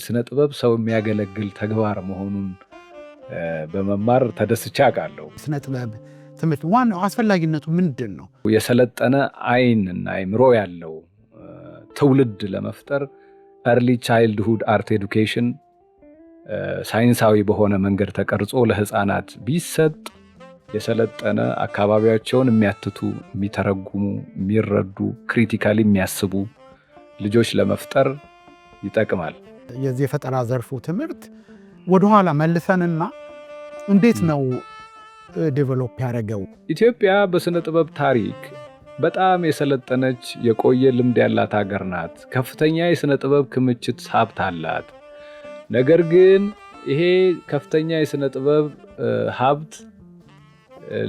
ስነ ጥበብ ሰው የሚያገለግል ተግባር መሆኑን በመማር ተደስቼ አውቃለሁ። ስነ ጥበብ ትምህርት ዋናው አስፈላጊነቱ ምንድን ነው? የሰለጠነ አይንና አይምሮ ያለው ትውልድ ለመፍጠር early childhood art education ሳይንሳዊ በሆነ መንገድ ተቀርጾ ለህፃናት ቢሰጥ የሰለጠነ አካባቢያቸውን የሚያትቱ፣ የሚተረጉሙ፣ የሚረዱ፣ ክሪቲካሊ የሚያስቡ ልጆች ለመፍጠር ይጠቅማል። የዚህ የፈጠራ ዘርፉ ትምህርት ወደኋላ መልሰንና እንዴት ነው ዴቨሎፕ ያደረገው? ኢትዮጵያ በስነ ጥበብ ታሪክ በጣም የሰለጠነች የቆየ ልምድ ያላት ሀገር ናት። ከፍተኛ የስነ ጥበብ ክምችት ሀብት አላት። ነገር ግን ይሄ ከፍተኛ የስነ ጥበብ ሀብት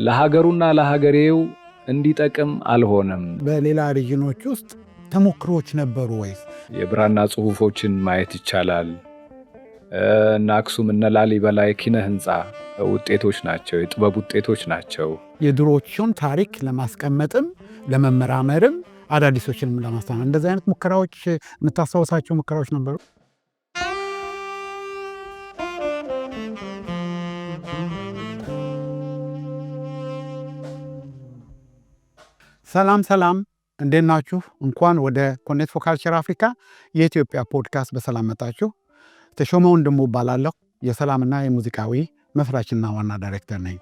ለሀገሩና ለሀገሬው እንዲጠቅም አልሆነም። በሌላ ሪጅኖች ውስጥ ተሞክሮች ነበሩ ወይስ? የብራና ጽሁፎችን ማየት ይቻላል። እና አክሱም እና ላሊበላ የኪነ ህንፃ ውጤቶች ናቸው፣ የጥበብ ውጤቶች ናቸው። የድሮዎቹን ታሪክ ለማስቀመጥም ለመመራመርም አዳዲሶችንም ለማስተማር እንደዚህ አይነት ሙከራዎች የምታስታውሳቸው ሙከራዎች ነበሩ? ሰላም ሰላም፣ እንዴት ናችሁ? እንኳን ወደ ኮኔክት ፎር ካልቸር አፍሪካ የኢትዮጵያ ፖድካስት በሰላም መጣችሁ። ተሾመ ወንድሙ እባላለሁ። የሰላምና የሙዚቃዊ መስራችና ዋና ዳይሬክተር ነኝ።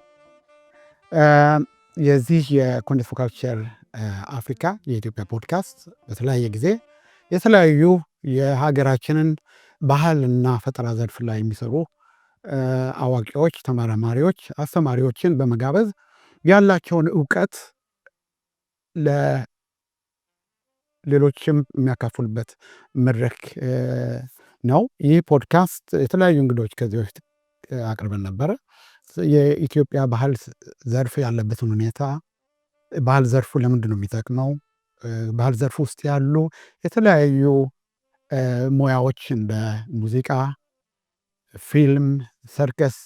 የዚህ የኮኔክት ፎር ካልቸር አፍሪካ የኢትዮጵያ ፖድካስት በተለያየ ጊዜ የተለያዩ የሀገራችንን ባህልና ፈጠራ ዘርፍ ላይ የሚሰሩ አዋቂዎች፣ ተመራማሪዎች፣ አስተማሪዎችን በመጋበዝ ያላቸውን እውቀት ለሌሎችም የሚያካፍሉበት መድረክ ነው። ይህ ፖድካስት የተለያዩ እንግዶች ከዚህ በፊት አቅርበን ነበረ። የኢትዮጵያ ባህል ዘርፍ ያለበትን ሁኔታ፣ ባህል ዘርፉ ለምንድን ነው የሚጠቅመው፣ ባህል ዘርፍ ውስጥ ያሉ የተለያዩ ሙያዎች እንደ ሙዚቃ፣ ፊልም፣ ሰርከስ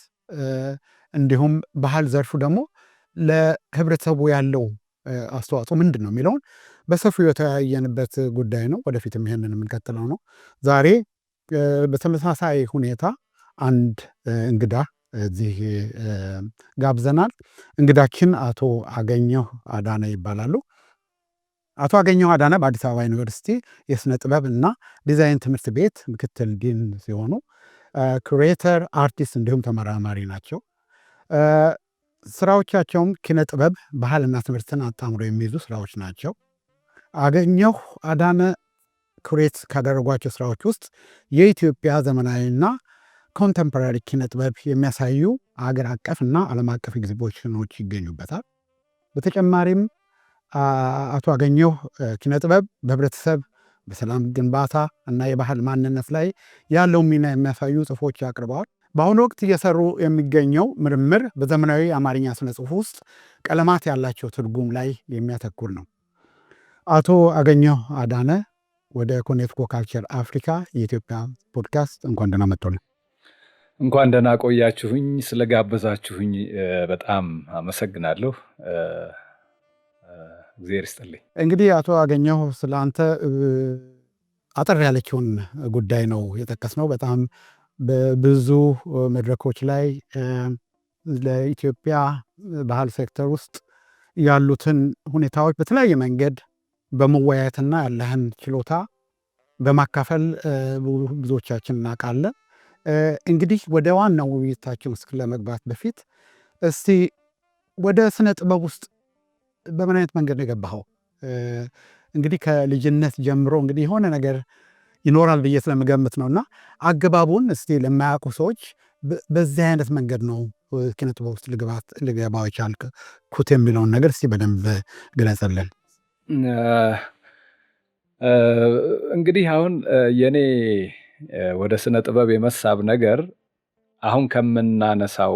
እንዲሁም ባህል ዘርፉ ደግሞ ለህብረተሰቡ ያለው አስተዋጽኦ ምንድን ነው የሚለውን በሰፊው የተወያየንበት ጉዳይ ነው። ወደፊትም ይሄንን የምንቀጥለው ነው። ዛሬ በተመሳሳይ ሁኔታ አንድ እንግዳ እዚህ ጋብዘናል። እንግዳችን አቶ አገኘሁ አዳነ ይባላሉ። አቶ አገኘሁ አዳነ በአዲስ አበባ ዩኒቨርሲቲ የስነ ጥበብ እና ዲዛይን ትምህርት ቤት ምክትል ዲን ሲሆኑ ኩሬተር፣ አርቲስት እንዲሁም ተመራማሪ ናቸው። ስራዎቻቸውም ኪነ ጥበብ፣ ባህልና ትምህርትን አጣምሮ የሚይዙ ስራዎች ናቸው። አገኘሁ አዳነ ኩሬት ካደረጓቸው ስራዎች ውስጥ የኢትዮጵያ ዘመናዊና ኮንቴምፖራሪ ኪነ ጥበብ የሚያሳዩ አገር አቀፍ እና ዓለም አቀፍ ኤግዚቢሽኖች ይገኙበታል። በተጨማሪም አቶ አገኘሁ ኪነ ጥበብ በህብረተሰብ በሰላም ግንባታ እና የባህል ማንነት ላይ ያለው ሚና የሚያሳዩ ጽሑፎች አቅርበዋል። በአሁኑ ወቅት እየሰሩ የሚገኘው ምርምር በዘመናዊ አማርኛ ስነ ጽሑፍ ውስጥ ቀለማት ያላቸው ትርጉም ላይ የሚያተኩር ነው። አቶ አገኘሁ አዳነ ወደ ኮኔክት ፎር ካልቸር አፍሪካ የኢትዮጵያ ፖድካስት እንኳን ደህና መጡልን። እንኳን ደህና ቆያችሁኝ። ስለጋበዛችሁኝ በጣም አመሰግናለሁ። እግዚአብሔር ይስጥልኝ። እንግዲህ አቶ አገኘሁ ስለ አንተ አጠር ያለችውን ጉዳይ ነው የጠቀስነው። በጣም በብዙ መድረኮች ላይ ለኢትዮጵያ ባህል ሴክተር ውስጥ ያሉትን ሁኔታዎች በተለያየ መንገድ በመወያየትና ያለህን ችሎታ በማካፈል ብዙዎቻችን እናውቃለን። እንግዲህ ወደ ዋናው ውይይታችን ውስጥ ለመግባት በፊት እስቲ ወደ ስነ ጥበብ ውስጥ በምን አይነት መንገድ ነው የገባኸው? እንግዲህ ከልጅነት ጀምሮ እንግዲህ የሆነ ነገር ይኖራል ብዬ ስለምገምት ነውና አገባቡን እስቲ ለማያውቁ ሰዎች በዚህ አይነት መንገድ ነው ኪነ ጥበብ ውስጥ ልገባው የቻልኩት የሚለውን ነገር እስቲ በደንብ ግለጽልን። እንግዲህ አሁን የኔ ወደ ስነ ጥበብ የመሳብ ነገር አሁን ከምናነሳው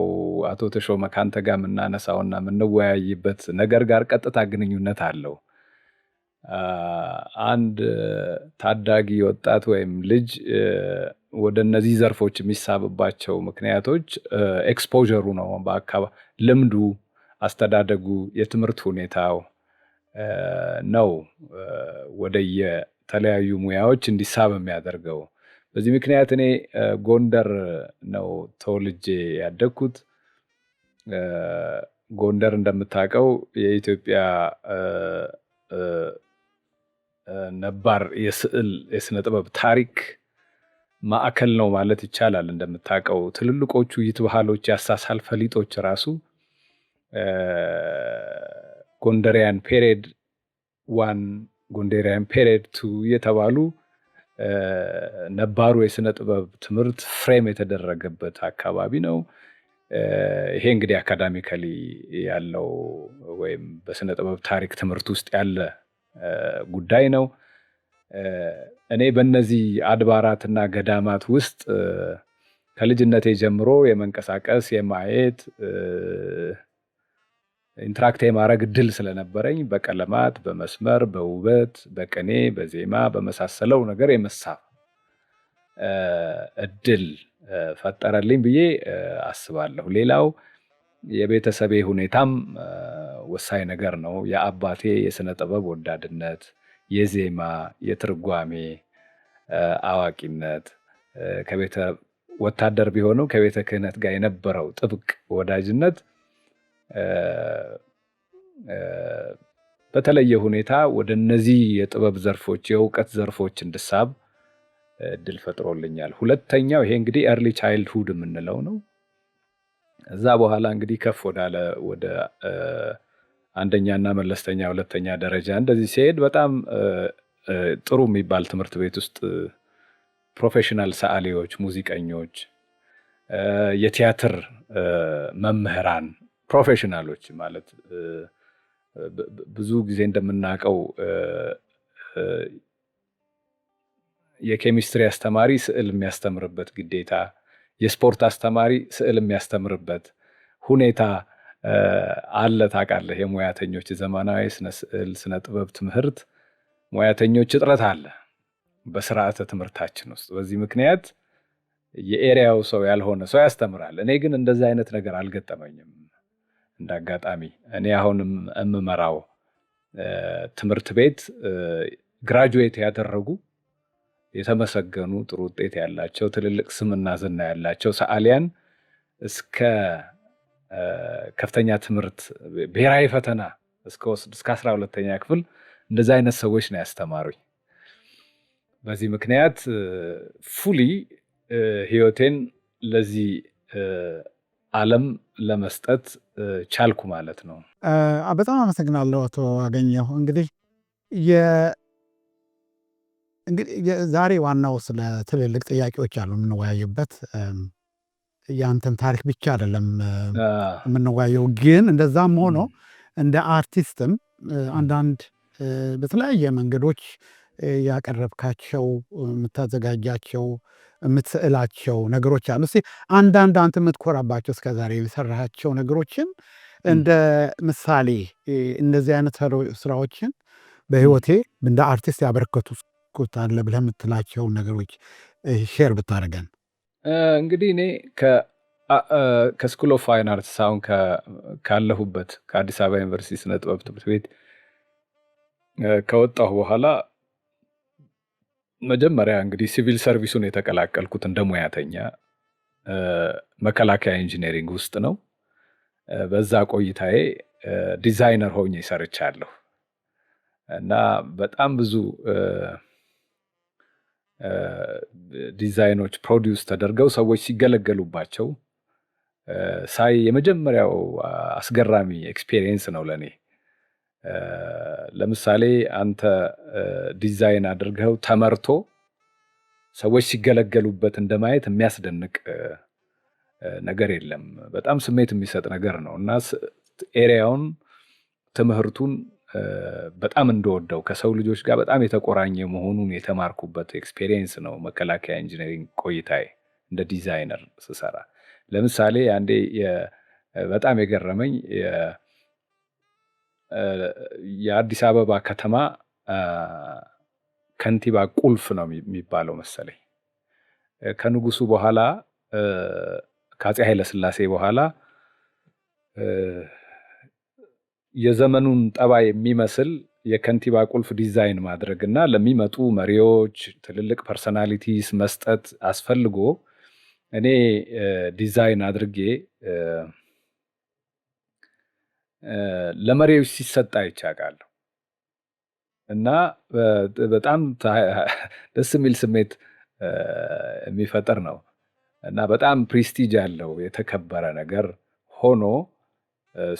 አቶ ተሾመ ካንተ ጋር የምናነሳውና የምንወያይበት ነገር ጋር ቀጥታ ግንኙነት አለው። አንድ ታዳጊ ወጣት ወይም ልጅ ወደ እነዚህ ዘርፎች የሚሳብባቸው ምክንያቶች ኤክስፖዠሩ ነው። በአካባቢ ልምዱ፣ አስተዳደጉ፣ የትምህርት ሁኔታው ነው ወደ የተለያዩ ሙያዎች እንዲሳብ የሚያደርገው። በዚህ ምክንያት እኔ ጎንደር ነው ተወልጄ ያደግኩት። ጎንደር እንደምታውቀው የኢትዮጵያ ነባር የስዕል የስነ ጥበብ ታሪክ ማዕከል ነው ማለት ይቻላል። እንደምታውቀው ትልልቆቹ ይትባህሎች ያሳሳል ፈሊጦች ራሱ ጎንደሪያን ፔሪድ 1 ጎንደሪያን ፔሪድ 2 የተባሉ ነባሩ የስነ ጥበብ ትምህርት ፍሬም የተደረገበት አካባቢ ነው። ይሄ እንግዲህ አካዳሚካሊ ያለው ወይም በስነ ጥበብ ታሪክ ትምህርት ውስጥ ያለ ጉዳይ ነው። እኔ በእነዚህ አድባራትና ገዳማት ውስጥ ከልጅነቴ ጀምሮ የመንቀሳቀስ የማየት ኢንትራክት የማድረግ እድል ስለነበረኝ በቀለማት፣ በመስመር፣ በውበት፣ በቅኔ፣ በዜማ በመሳሰለው ነገር የመሳብ እድል ፈጠረልኝ ብዬ አስባለሁ። ሌላው የቤተሰቤ ሁኔታም ወሳኝ ነገር ነው። የአባቴ የስነ ጥበብ ወዳድነት፣ የዜማ የትርጓሜ አዋቂነት፣ ከቤተ ወታደር ቢሆንም ከቤተ ክህነት ጋር የነበረው ጥብቅ ወዳጅነት በተለየ ሁኔታ ወደ እነዚህ የጥበብ ዘርፎች የእውቀት ዘርፎች እንድሳብ እድል ፈጥሮልኛል። ሁለተኛው ይሄ እንግዲህ ኤርሊ ቻይልድሁድ የምንለው ነው። እዛ በኋላ እንግዲህ ከፍ ወዳለ ወደ አንደኛና መለስተኛ ሁለተኛ ደረጃ እንደዚህ ሲሄድ በጣም ጥሩ የሚባል ትምህርት ቤት ውስጥ ፕሮፌሽናል ሰዓሊዎች፣ ሙዚቀኞች፣ የቲያትር መምህራን ፕሮፌሽናሎች ማለት ብዙ ጊዜ እንደምናውቀው የኬሚስትሪ አስተማሪ ስዕል የሚያስተምርበት ግዴታ፣ የስፖርት አስተማሪ ስዕል የሚያስተምርበት ሁኔታ አለ። ታውቃለህ፣ የሙያተኞች የዘመናዊ ስነ ስዕል ስነ ጥበብ ትምህርት ሙያተኞች እጥረት አለ በስርዓተ ትምህርታችን ውስጥ። በዚህ ምክንያት የኤሪያው ሰው ያልሆነ ሰው ያስተምራል። እኔ ግን እንደዛ አይነት ነገር አልገጠመኝም። እንዳጋጣሚ እኔ አሁንም የምመራው ትምህርት ቤት ግራጁዌት ያደረጉ የተመሰገኑ ጥሩ ውጤት ያላቸው ትልልቅ ስምና ዝና ያላቸው ሰዓሊያን እስከ ከፍተኛ ትምህርት ብሔራዊ ፈተና እስከ 12ኛ ክፍል እንደዛ አይነት ሰዎች ነው ያስተማሩኝ። በዚህ ምክንያት ፉሊ ህይወቴን ለዚህ ዓለም ለመስጠት ቻልኩ ማለት ነው። በጣም አመሰግናለሁ አቶ አገኘሁ። እንግዲህ ዛሬ ዋናው ስለ ትልልቅ ጥያቄዎች አሉ የምንወያዩበት። የአንተን ታሪክ ብቻ አይደለም የምንወያየው። ግን እንደዛም ሆኖ እንደ አርቲስትም አንዳንድ በተለያየ መንገዶች ያቀረብካቸው የምታዘጋጃቸው የምትስዕላቸው ነገሮች አሉ። እስኪ አንዳንድ አንተ የምትኮራባቸው እስከዛሬ የሰራሃቸው ነገሮችን እንደ ምሳሌ እንደዚህ አይነት ስራዎችን በህይወቴ እንደ አርቲስት ያበረከቱት አለ ብለህ የምትላቸውን ነገሮች ሼር ብታደርገን። እንግዲህ እኔ ከስኩል ኦፍ ፋይን አርትስ አሁን ካለሁበት ከአዲስ አበባ ዩኒቨርሲቲ ስነ ጥበብ ትምህርት ቤት ከወጣሁ በኋላ መጀመሪያ እንግዲህ ሲቪል ሰርቪሱን የተቀላቀልኩት እንደ ሙያተኛ መከላከያ ኢንጂነሪንግ ውስጥ ነው። በዛ ቆይታዬ ዲዛይነር ሆኜ ሰርቻለሁ እና በጣም ብዙ ዲዛይኖች ፕሮዲውስ ተደርገው ሰዎች ሲገለገሉባቸው ሳይ የመጀመሪያው አስገራሚ ኤክስፔሪየንስ ነው ለኔ። ለምሳሌ አንተ ዲዛይን አድርገው ተመርቶ ሰዎች ሲገለገሉበት እንደማየት የሚያስደንቅ ነገር የለም። በጣም ስሜት የሚሰጥ ነገር ነው እና ኤሪያውን ትምህርቱን በጣም እንደወደው ከሰው ልጆች ጋር በጣም የተቆራኘ መሆኑን የተማርኩበት ኤክስፔሪየንስ ነው መከላከያ ኢንጂነሪንግ ቆይታዬ እንደ ዲዛይነር ስሰራ። ለምሳሌ አንዴ በጣም የገረመኝ የአዲስ አበባ ከተማ ከንቲባ ቁልፍ ነው የሚባለው መሰለኝ ከንጉሱ በኋላ ከአፄ ኃይለሥላሴ በኋላ የዘመኑን ጠባይ የሚመስል የከንቲባ ቁልፍ ዲዛይን ማድረግና ለሚመጡ መሪዎች ትልልቅ ፐርሰናሊቲስ መስጠት አስፈልጎ እኔ ዲዛይን አድርጌ ለመሪዎች ሲሰጥ አይቻቃለሁ እና በጣም ደስ የሚል ስሜት የሚፈጠር ነው እና በጣም ፕሪስቲጅ ያለው የተከበረ ነገር ሆኖ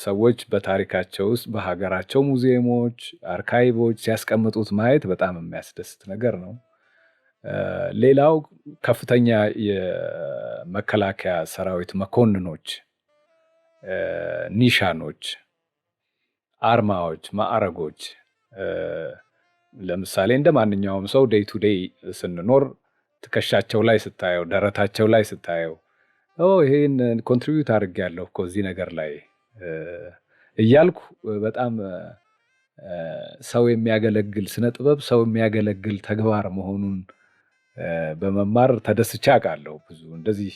ሰዎች በታሪካቸው ውስጥ በሀገራቸው ሙዚየሞች፣ አርካይቮች ሲያስቀምጡት ማየት በጣም የሚያስደስት ነገር ነው። ሌላው ከፍተኛ የመከላከያ ሰራዊት መኮንኖች ኒሻኖች፣ አርማዎች፣ ማዕረጎች ለምሳሌ እንደ ማንኛውም ሰው ዴይ ቱ ዴይ ስንኖር ትከሻቸው ላይ ስታየው፣ ደረታቸው ላይ ስታየው ይሄን ኮንትሪቢዩት አድርጌያለሁ እኮ እዚህ ነገር ላይ እያልኩ በጣም ሰው የሚያገለግል ስነ ጥበብ ሰው የሚያገለግል ተግባር መሆኑን በመማር ተደስቼ አውቃለሁ። ብዙ እንደዚህ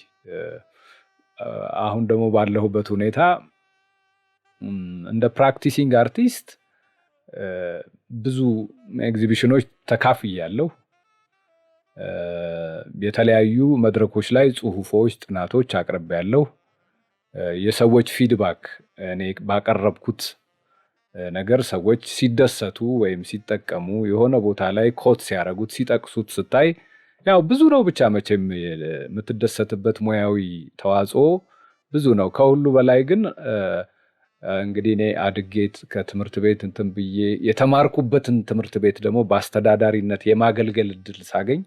አሁን ደግሞ ባለሁበት ሁኔታ እንደ ፕራክቲሲንግ አርቲስት ብዙ ኤግዚቢሽኖች ተካፍያለሁ። የተለያዩ መድረኮች ላይ ጽሁፎች፣ ጥናቶች አቅርቤያለሁ። የሰዎች ፊድባክ እኔ ባቀረብኩት ነገር ሰዎች ሲደሰቱ ወይም ሲጠቀሙ የሆነ ቦታ ላይ ኮት ሲያደርጉት ሲጠቅሱት ስታይ ያው ብዙ ነው ብቻ መቼም የምትደሰትበት ሙያዊ ተዋጽኦ ብዙ ነው። ከሁሉ በላይ ግን እንግዲህ እኔ አድጌት ከትምህርት ቤት እንትን ብዬ የተማርኩበትን ትምህርት ቤት ደግሞ በአስተዳዳሪነት የማገልገል እድል ሳገኝ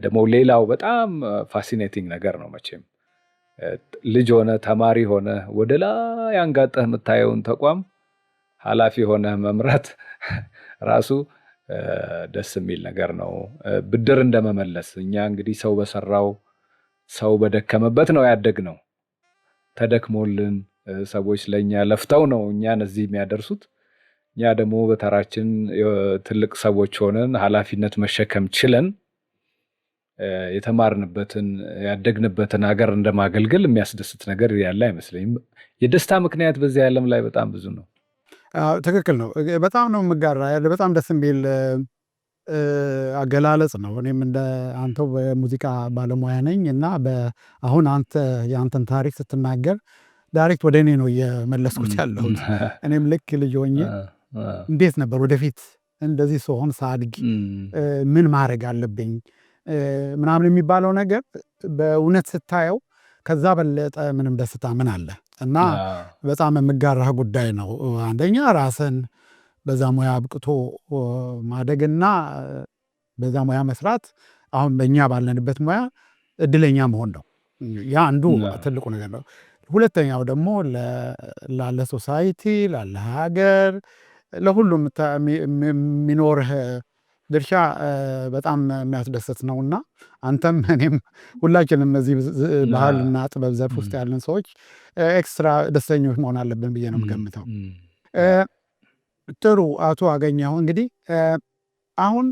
ደግሞ ሌላው በጣም ፋሲኔቲንግ ነገር ነው። መቼም ልጅ ሆነ ተማሪ ሆነ ወደ ላይ አንጋጠህ የምታየውን ተቋም ኃላፊ ሆነ መምራት ራሱ ደስ የሚል ነገር ነው። ብድር እንደመመለስ እኛ እንግዲህ ሰው በሰራው ሰው በደከመበት ነው ያደግነው። ተደክሞልን ሰዎች ለኛ ለፍተው ነው እኛን እዚህ የሚያደርሱት። እኛ ደግሞ በተራችን ትልቅ ሰዎች ሆነን ኃላፊነት መሸከም ችለን የተማርንበትን ያደግንበትን ሀገር እንደማገልገል የሚያስደስት ነገር ያለ አይመስለኝም። የደስታ ምክንያት በዚህ ዓለም ላይ በጣም ብዙ ነው። ትክክል ነው። በጣም ነው የምጋራ ያለ በጣም ደስ የሚል አገላለጽ ነው። እኔም እንደ አንተው በሙዚቃ ባለሙያ ነኝ እና አሁን አንተ የአንተን ታሪክ ስትናገር ዳይሬክት ወደ እኔ ነው እየመለስኩት ያለሁት። እኔም ልክ ልጅ ሆኜ እንዴት ነበር ወደፊት እንደዚህ ስሆን ሳድግ ምን ማድረግ አለብኝ ምናምን የሚባለው ነገር በእውነት ስታየው ከዛ በለጠ ምንም ደስታ ምን አለ? እና በጣም የምጋራህ ጉዳይ ነው። አንደኛ ራስን በዛ ሙያ አብቅቶ ማደግና በዛ ሙያ መስራት አሁን በእኛ ባለንበት ሙያ እድለኛ መሆን ነው። ያ አንዱ ትልቁ ነገር ነው። ሁለተኛው ደግሞ ላለ ሶሳይቲ፣ ላለ ሀገር፣ ለሁሉም የሚኖርህ ድርሻ በጣም የሚያስደስት ነውና አንተም እኔም ሁላችንም እዚህ ባህልና ጥበብ ዘርፍ ውስጥ ያለን ሰዎች ኤክስትራ ደስተኞች መሆን አለብን ብዬ ነው የምገምተው። ጥሩ አቶ አገኘሁ፣ እንግዲህ አሁን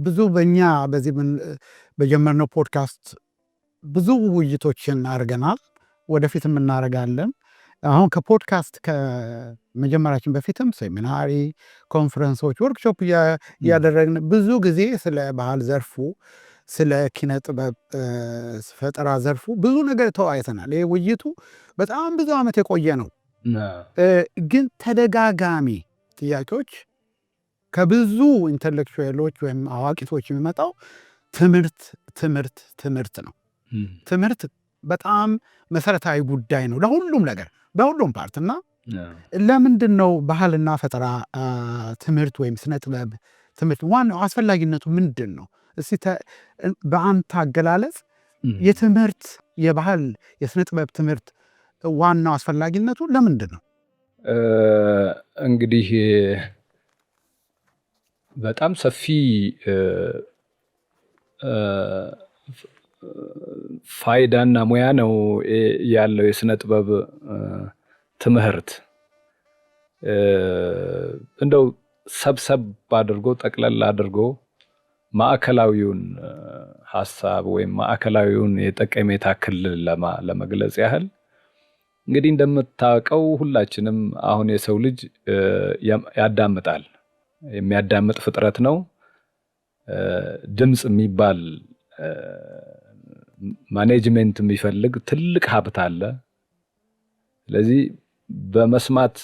ብዙ በእኛ በዚህ በጀመርነው ፖድካስት ብዙ ውይይቶችን አድርገናል፣ ወደፊትም እናደርጋለን። አሁን ከፖድካስት ከመጀመራችን በፊትም ሴሚናሪ፣ ኮንፈረንሶች፣ ወርክሾፕ እያደረግን ብዙ ጊዜ ስለ ባህል ዘርፉ ስለ ኪነ ጥበብ ፈጠራ ዘርፉ ብዙ ነገር ተወያይተናል። ይህ ውይይቱ በጣም ብዙ ዓመት የቆየ ነው። ግን ተደጋጋሚ ጥያቄዎች ከብዙ ኢንተሌክቹዋሎች ወይም አዋቂቶች የሚመጣው ትምህርት ትምህርት ትምህርት ነው። ትምህርት በጣም መሰረታዊ ጉዳይ ነው ለሁሉም ነገር በሁሉም ፓርት እና ለምንድን ነው ባህልና ፈጠራ ትምህርት ወይም ስነ ጥበብ ትምህርት ዋናው አስፈላጊነቱ ምንድን ነው? እስቲ በአንተ አገላለጽ የትምህርት የባህል የስነ ጥበብ ትምህርት ዋናው አስፈላጊነቱ ለምንድን ነው? እንግዲህ በጣም ሰፊ ፋይዳና ሙያ ነው ያለው የስነ ጥበብ ትምህርት። እንደው ሰብሰብ አድርጎ ጠቅለል አድርጎ ማዕከላዊውን ሐሳብ ወይም ማዕከላዊውን የጠቀሜታ ክልል ለመግለጽ ያህል እንግዲህ እንደምታውቀው ሁላችንም አሁን የሰው ልጅ ያዳምጣል። የሚያዳምጥ ፍጥረት ነው። ድምፅ የሚባል ማኔጅመንት የሚፈልግ ትልቅ ሀብት አለ። ስለዚህ በመስማት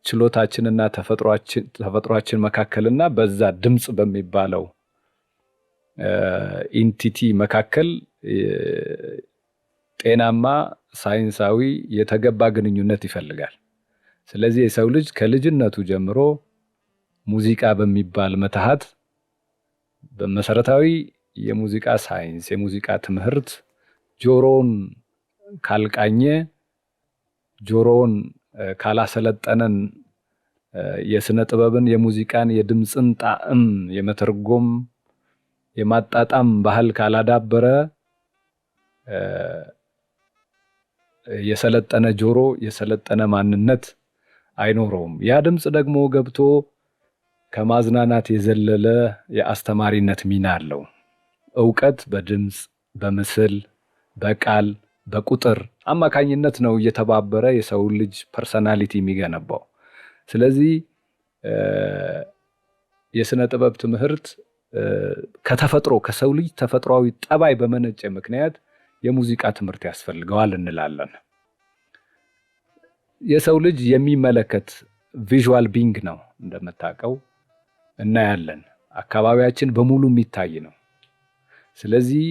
ችሎታችንና ተፈጥሯችን መካከልና በዛ ድምፅ በሚባለው ኢንቲቲ መካከል ጤናማ ሳይንሳዊ የተገባ ግንኙነት ይፈልጋል። ስለዚህ የሰው ልጅ ከልጅነቱ ጀምሮ ሙዚቃ በሚባል መትሃት በመሰረታዊ የሙዚቃ ሳይንስ የሙዚቃ ትምህርት ጆሮውን ካልቃኘ ጆሮውን ካላሰለጠነን የስነ ጥበብን የሙዚቃን የድምፅን ጣዕም የመተርጎም የማጣጣም ባህል ካላዳበረ የሰለጠነ ጆሮ የሰለጠነ ማንነት አይኖረውም። ያ ድምፅ ደግሞ ገብቶ ከማዝናናት የዘለለ የአስተማሪነት ሚና አለው። ዕውቀት በድምፅ በምስል በቃል በቁጥር አማካኝነት ነው እየተባበረ የሰው ልጅ ፐርሰናሊቲ የሚገነባው። ስለዚህ የስነ ጥበብ ትምህርት ከተፈጥሮ ከሰው ልጅ ተፈጥሯዊ ጠባይ በመነጨ ምክንያት የሙዚቃ ትምህርት ያስፈልገዋል እንላለን። የሰው ልጅ የሚመለከት ቪዥዋል ቢንግ ነው እንደምታውቀው፣ እናያለን። አካባቢያችን በሙሉ የሚታይ ነው። ስለዚህ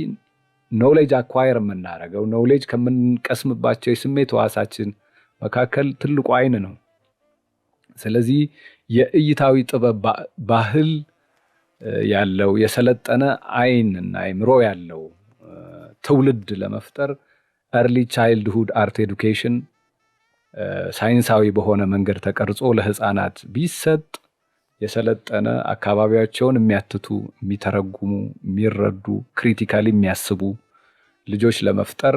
ኖሌጅ አኳየር የምናደርገው ኖሌጅ ከምንቀስምባቸው የስሜት ሕዋሳችን መካከል ትልቁ አይን ነው። ስለዚህ የእይታዊ ጥበብ ባህል ያለው የሰለጠነ አይንና አእምሮ ያለው ትውልድ ለመፍጠር ኤርሊ ቻይልድሁድ አርት ኤዱኬሽን ሳይንሳዊ በሆነ መንገድ ተቀርጾ ለህፃናት ቢሰጥ የሰለጠነ አካባቢያቸውን የሚያትቱ የሚተረጉሙ የሚረዱ ክሪቲካሊ የሚያስቡ ልጆች ለመፍጠር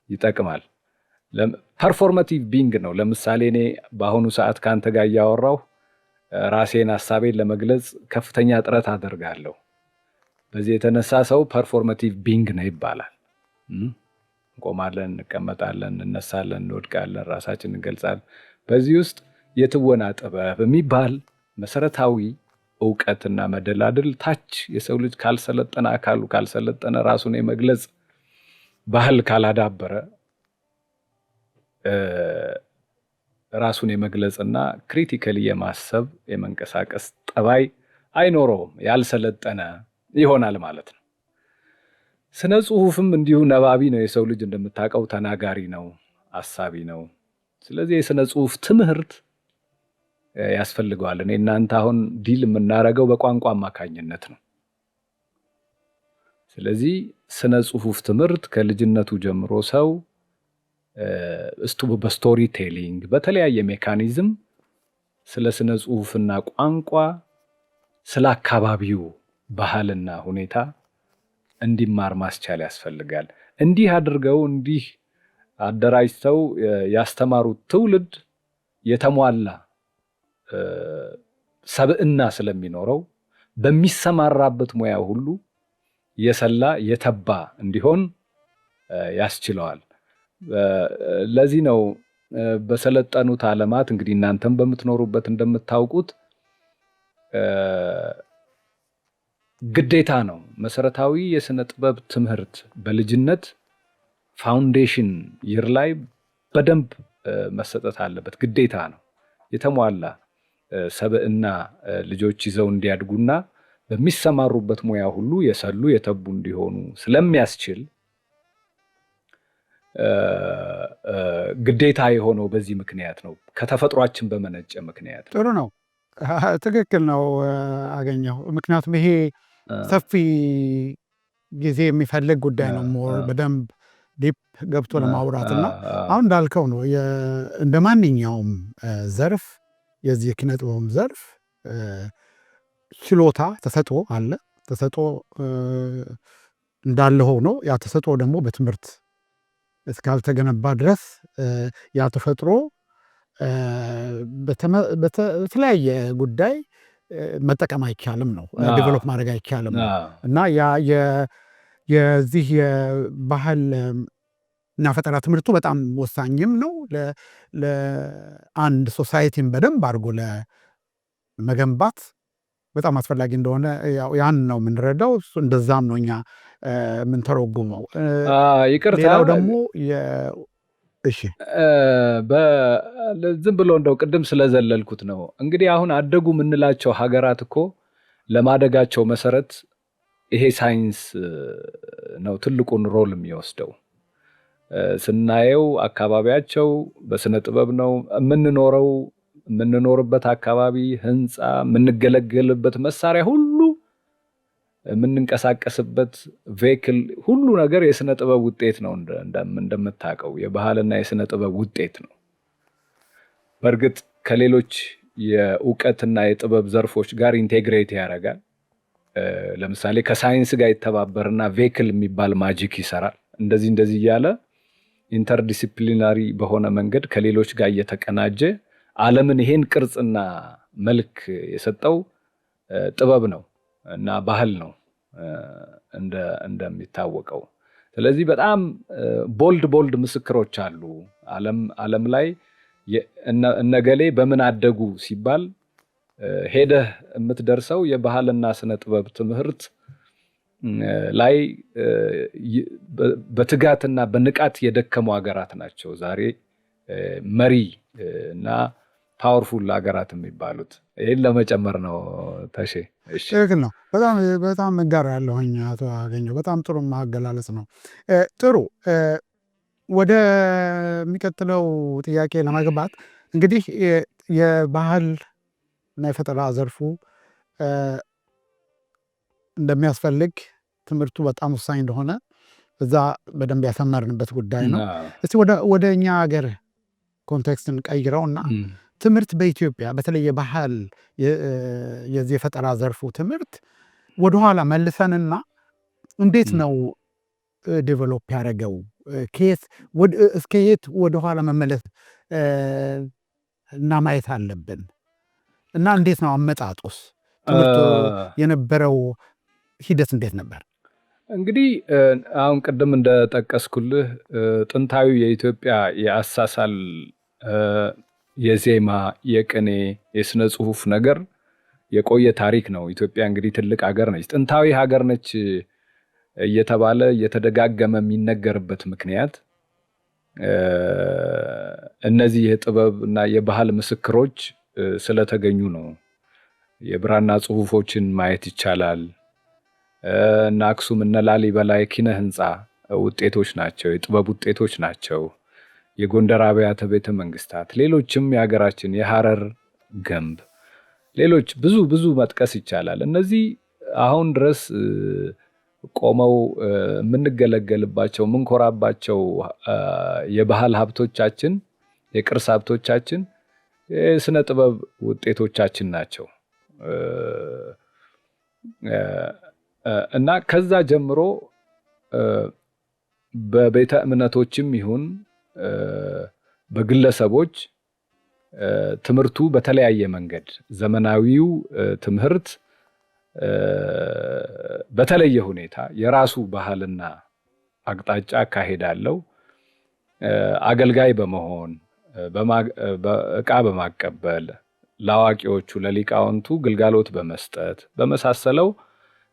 ይጠቅማል። ፐርፎርማቲቭ ቢንግ ነው። ለምሳሌ እኔ በአሁኑ ሰዓት ከአንተ ጋር እያወራሁ ራሴን ሀሳቤን ለመግለጽ ከፍተኛ ጥረት አደርጋለሁ። በዚህ የተነሳ ሰው ፐርፎርማቲቭ ቢንግ ነው ይባላል። እንቆማለን፣ እንቀመጣለን፣ እንነሳለን፣ እንወድቃለን፣ ራሳችን እንገልጻለን። በዚህ ውስጥ የትወና ጥበብ የሚባል መሰረታዊ ዕውቀትና መደላድል ታች የሰው ልጅ ካልሰለጠነ አካሉ ካልሰለጠነ ራሱን የመግለጽ ባህል ካላዳበረ ራሱን የመግለጽና ክሪቲካሊ የማሰብ የመንቀሳቀስ ጠባይ አይኖረውም። ያልሰለጠነ ይሆናል ማለት ነው። ስነ ጽሁፍም እንዲሁ ነባቢ ነው። የሰው ልጅ እንደምታውቀው ተናጋሪ ነው፣ አሳቢ ነው። ስለዚህ የስነ ጽሁፍ ትምህርት ያስፈልገዋል። እኔ እናንተ አሁን ዲል የምናደርገው በቋንቋ አማካኝነት ነው። ስለዚህ ስነ ጽሁፍ ትምህርት ከልጅነቱ ጀምሮ ሰው በስቶሪ ቴሊንግ በተለያየ ሜካኒዝም ስለ ስነ ጽሁፍና ቋንቋ ስለ አካባቢው ባህልና ሁኔታ እንዲማር ማስቻል ያስፈልጋል። እንዲህ አድርገው እንዲህ አደራጅተው ያስተማሩት ትውልድ የተሟላ ሰብዕና ስለሚኖረው በሚሰማራበት ሙያ ሁሉ የሰላ የተባ እንዲሆን ያስችለዋል። ለዚህ ነው በሰለጠኑት ዓለማት እንግዲህ እናንተም በምትኖሩበት እንደምታውቁት ግዴታ ነው መሰረታዊ የስነ ጥበብ ትምህርት በልጅነት ፋውንዴሽን ይር ላይ በደንብ መሰጠት አለበት። ግዴታ ነው። የተሟላ ሰብዕና ልጆች ይዘው እንዲያድጉና በሚሰማሩበት ሙያ ሁሉ የሰሉ የተቡ እንዲሆኑ ስለሚያስችል ግዴታ የሆነው በዚህ ምክንያት ነው። ከተፈጥሯችን በመነጨ ምክንያት። ጥሩ ነው። ትክክል ነው አገኘሁ። ምክንያቱም ይሄ ሰፊ ጊዜ የሚፈልግ ጉዳይ ነው። ሞር በደንብ ዲፕ ገብቶ ለማውራትና አሁን እንዳልከው ነው እንደ ማንኛውም ዘርፍ የዚህ የኪነ ጥበብ ዘርፍ ችሎታ ተሰጥኦ አለ። ተሰጥኦ እንዳለ ሆኖ ያ ተሰጥኦ ደግሞ በትምህርት እስካልተገነባ ድረስ ያ ተፈጥሮ በተለያየ ጉዳይ መጠቀም አይቻልም ነው፣ ዴቨሎፕ ማድረግ አይቻልም ነው። እና የዚህ የባህል እና ፈጠራ ትምህርቱ በጣም ወሳኝም ነው ለአንድ ሶሳይቲን በደንብ አድርጎ ለመገንባት በጣም አስፈላጊ እንደሆነ ያን ነው የምንረዳው። እንደዛም ነው እኛ የምንተረጉመው። ይቅርታ ሌላው ደግሞ እሺ ዝም ብሎ እንደው ቅድም ስለዘለልኩት ነው። እንግዲህ አሁን አደጉ የምንላቸው ሀገራት እኮ ለማደጋቸው መሰረት ይሄ ሳይንስ ነው ትልቁን ሮል የሚወስደው። ስናየው አካባቢያቸው በስነ ጥበብ ነው የምንኖረው። የምንኖርበት አካባቢ፣ ህንፃ፣ የምንገለገልበት መሳሪያ ሁሉ፣ የምንንቀሳቀስበት ቬክል ሁሉ ነገር የስነ ጥበብ ውጤት ነው። እንደምታውቀው የባህልና የስነ ጥበብ ውጤት ነው። በእርግጥ ከሌሎች የእውቀትና የጥበብ ዘርፎች ጋር ኢንቴግሬት ያደርጋል። ለምሳሌ ከሳይንስ ጋር ይተባበርና ቬክል የሚባል ማጂክ ይሰራል። እንደዚህ እያለ ኢንተርዲሲፕሊናሪ በሆነ መንገድ ከሌሎች ጋር እየተቀናጀ ዓለምን ይሄን ቅርጽና መልክ የሰጠው ጥበብ ነው እና ባህል ነው እንደሚታወቀው። ስለዚህ በጣም ቦልድ ምስክሮች አሉ ዓለም ላይ እነገሌ በምን አደጉ ሲባል ሄደህ የምትደርሰው የባህልና ስነ ጥበብ ትምህርት ላይ በትጋትና በንቃት የደከሙ ሀገራት ናቸው ዛሬ መሪ እና ፓወርፉል ሀገራት የሚባሉት። ይህን ለመጨመር ነው ተሼ። ትክክል ነው። በጣም ጋር ያለሁኝ አቶ አገኘሁ። በጣም ጥሩ ማገላለጽ ነው። ጥሩ ወደ የሚቀጥለው ጥያቄ ለመግባት እንግዲህ የባህል እና የፈጠራ ዘርፉ እንደሚያስፈልግ ትምህርቱ በጣም ወሳኝ እንደሆነ እዛ በደንብ ያሰመርንበት ጉዳይ ነው። እስቲ ወደ እኛ ሀገር ኮንቴክስትን ቀይረውና ትምህርት በኢትዮጵያ በተለይ የባህል የዚህ የፈጠራ ዘርፉ ትምህርት ወደኋላ መልሰንና እንዴት ነው ዴቨሎፕ ያደረገው? ከየት እስከ የት ወደኋላ መመለስ እና ማየት አለብን እና እንዴት ነው አመጣጡስ? ትምህርቱ የነበረው ሂደት እንዴት ነበር? እንግዲህ አሁን ቅድም እንደጠቀስኩልህ ጥንታዊ የኢትዮጵያ የአሳሳል የዜማ፣ የቅኔ፣ የስነ ጽሁፍ ነገር የቆየ ታሪክ ነው። ኢትዮጵያ እንግዲህ ትልቅ ሀገር ነች፣ ጥንታዊ ሀገር ነች እየተባለ እየተደጋገመ የሚነገርበት ምክንያት እነዚህ የጥበብ እና የባህል ምስክሮች ስለተገኙ ነው። የብራና ጽሁፎችን ማየት ይቻላል። እነ አክሱም እነ ላሊበላ የኪነ ህንፃ ውጤቶች ናቸው፣ የጥበብ ውጤቶች ናቸው። የጎንደር አብያተ ቤተ መንግስታት፣ ሌሎችም የሀገራችን የሐረር ግንብ፣ ሌሎች ብዙ መጥቀስ ይቻላል። እነዚህ አሁን ድረስ ቆመው የምንገለገልባቸው የምንኮራባቸው የባህል ሀብቶቻችን፣ የቅርስ ሀብቶቻችን የስነ ጥበብ ውጤቶቻችን ናቸው እና ከዛ ጀምሮ በቤተ እምነቶችም ይሁን በግለሰቦች ትምህርቱ በተለያየ መንገድ ዘመናዊው ትምህርት በተለየ ሁኔታ የራሱ ባህልና አቅጣጫ አካሄዳለው። አገልጋይ በመሆን ዕቃ በማቀበል ለአዋቂዎቹ ለሊቃውንቱ ግልጋሎት በመስጠት በመሳሰለው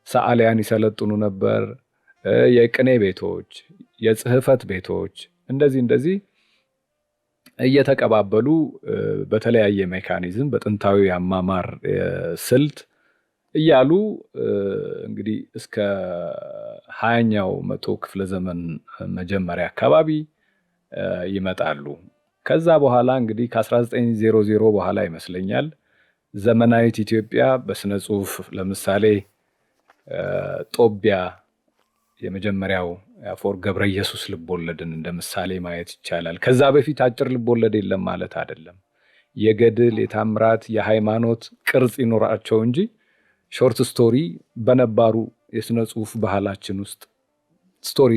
ሰዓሊያን ይሰለጥኑ ነበር። የቅኔ ቤቶች፣ የጽህፈት ቤቶች እንደዚህ እየተቀባበሉ በተለያየ ሜካኒዝም በጥንታዊ አማማር ስልት እያሉ እንግዲህ እስከ 20ኛው መቶ ክፍለ ዘመን መጀመሪያ አካባቢ ይመጣሉ። ከዛ በኋላ እንግዲህ ከ1900 በኋላ ይመስለኛል ዘመናዊት ኢትዮጵያ በስነ ጽሁፍ ለምሳሌ ጦቢያ የመጀመሪያው የአፈወርቅ ገብረ ኢየሱስ ልቦለድን እንደ ምሳሌ ማየት ይቻላል። ከዛ በፊት አጭር ልቦለድ የለም ማለት አይደለም። የገድል፣ የታምራት፣ የሃይማኖት ቅርጽ ይኖራቸው እንጂ ሾርት ስቶሪ በነባሩ የስነ ጽሁፍ ባህላችን ውስጥ ስቶሪ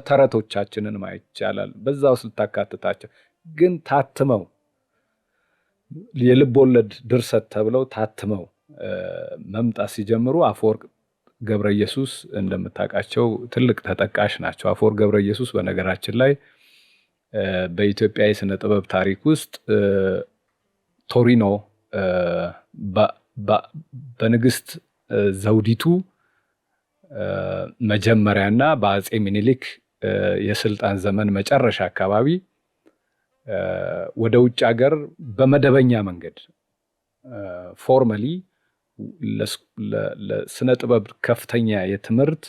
ተረቶቻችንን ማየት ይቻላል። በዛው ስልታካትታቸው ግን ታትመው የልቦለድ ድርሰት ተብለው ታትመው መምጣት ሲጀምሩ አፈወርቅ ገብረ ኢየሱስ እንደምታውቃቸው ትልቅ ተጠቃሽ ናቸው። አፈወርቅ ገብረ ኢየሱስ በነገራችን ላይ በኢትዮጵያ የስነ ጥበብ ታሪክ ውስጥ ቶሪኖ በንግስት ዘውዲቱ መጀመሪያና በአጼ ሚኒሊክ የስልጣን ዘመን መጨረሻ አካባቢ ወደ ውጭ ሀገር በመደበኛ መንገድ ፎርማሊ ለስነ ጥበብ ከፍተኛ የትምህርት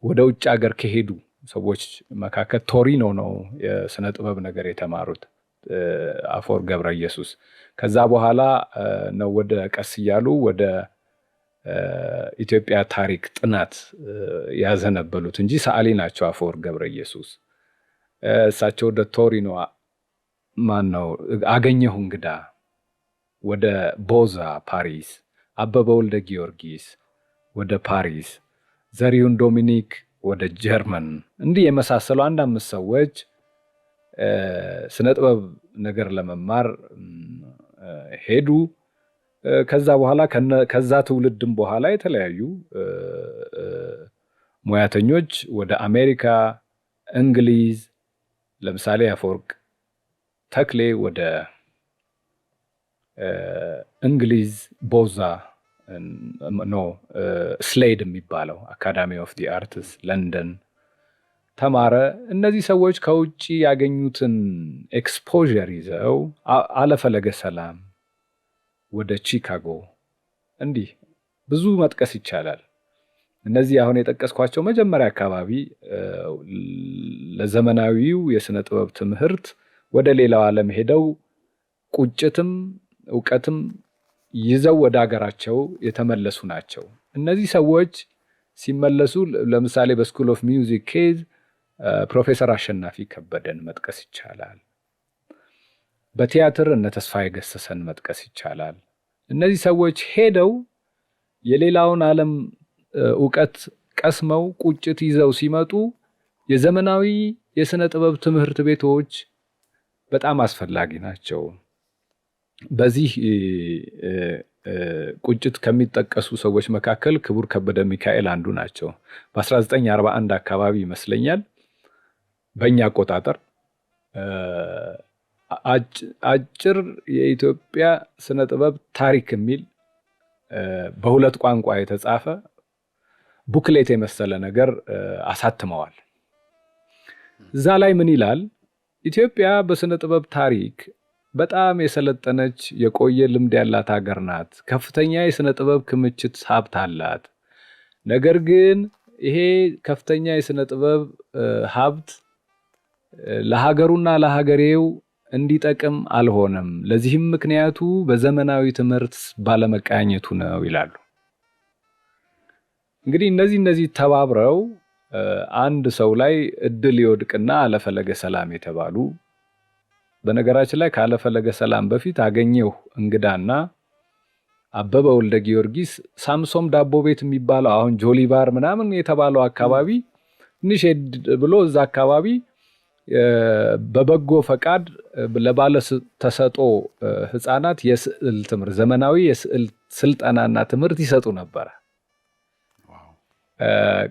ወደ ውጭ ሀገር ከሄዱ ሰዎች መካከል ቶሪኖ ነው የስነ ጥበብ ነገር የተማሩት አፈወርቅ ገብረ ኢየሱስ። ከዛ በኋላ ነው ወደ ቀስ እያሉ ወደ ኢትዮጵያ ታሪክ ጥናት ያዘነበሉት እንጂ ሰዓሊ ናቸው አፈወርቅ ገብረ ኢየሱስ። እሳቸው ወደ ቶሪኖ ማነው አገኘሁ እንግዳ ወደ ቦዛ ፓሪስ፣ አበበ ወልደ ጊዮርጊስ ወደ ፓሪስ፣ ዘሪሁን ዶሚኒክ ወደ ጀርመን እንዲህ የመሳሰሉ አንድ 5 ሰዎች ስነ ጥበብ ነገር ለመማር ሄዱ። ከዛ በኋላ ከዛ ትውልድም በኋላ የተለያዩ ሙያተኞች ወደ አሜሪካ፣ እንግሊዝ ለምሳሌ አፈወርቅ ተክሌ ወደ እንግሊዝ ቦዛ ስሌድ የሚባለው አካዳሚ ኦፍ ዲ አርትስ ለንደን ተማረ። እነዚህ ሰዎች ከውጭ ያገኙትን ኤክስፖዠር ይዘው አለፈለገ ሰላም ወደ ቺካጎ እንዲህ ብዙ መጥቀስ ይቻላል። እነዚህ አሁን የጠቀስኳቸው መጀመሪያ አካባቢ ለዘመናዊው የስነ ጥበብ ትምህርት ወደ ሌላው ዓለም ሄደው ቁጭትም ዕውቀትም ይዘው ወደ ሀገራቸው የተመለሱ ናቸው። እነዚህ ሰዎች ሲመለሱ ለምሳሌ በስኩል ኦፍ ሚውዚክ ኬዝ ፕሮፌሰር አሸናፊ ከበደን መጥቀስ ይቻላል። በቲያትር እነ ተስፋዬ ገሰሰን መጥቀስ ይቻላል። እነዚህ ሰዎች ሄደው የሌላውን ዓለም ዕውቀት ቀስመው ቁጭት ይዘው ሲመጡ የዘመናዊ የስነ ጥበብ ትምህርት ቤቶች በጣም አስፈላጊ ናቸው። በዚህ ቁጭት ከሚጠቀሱ ሰዎች መካከል ክቡር ከበደ ሚካኤል አንዱ ናቸው። በ1941 አካባቢ ይመስለኛል በእኛ አቆጣጠር አጭር የኢትዮጵያ ስነ ጥበብ ታሪክ የሚል በሁለት ቋንቋ የተጻፈ ቡክሌት የመሰለ ነገር አሳትመዋል። እዛ ላይ ምን ይላል? ኢትዮጵያ በስነ ጥበብ ታሪክ በጣም የሰለጠነች የቆየ ልምድ ያላት ሀገር ናት። ከፍተኛ የስነ ጥበብ ክምችት ሀብት አላት። ነገር ግን ይሄ ከፍተኛ የስነ ጥበብ ሀብት ለሀገሩና ለሀገሬው እንዲጠቅም አልሆነም። ለዚህም ምክንያቱ በዘመናዊ ትምህርት ባለመቃኘቱ ነው ይላሉ። እንግዲህ እነዚህ ተባብረው አንድ ሰው ላይ እድል ይወድቅና አለፈለገ ሰላም የተባሉ፣ በነገራችን ላይ ካለፈለገ ሰላም በፊት አገኘሁ እንግዳና አበበ ወልደ ጊዮርጊስ ሳምሶም ዳቦ ቤት የሚባለው አሁን ጆሊባር ምናምን የተባለው አካባቢ ትንሽ ብሎ እዛ አካባቢ በበጎ ፈቃድ ለባለ ተሰጥኦ ህፃናት የስዕል ትምህርት ዘመናዊ የስዕል ስልጠናና ትምህርት ይሰጡ ነበር።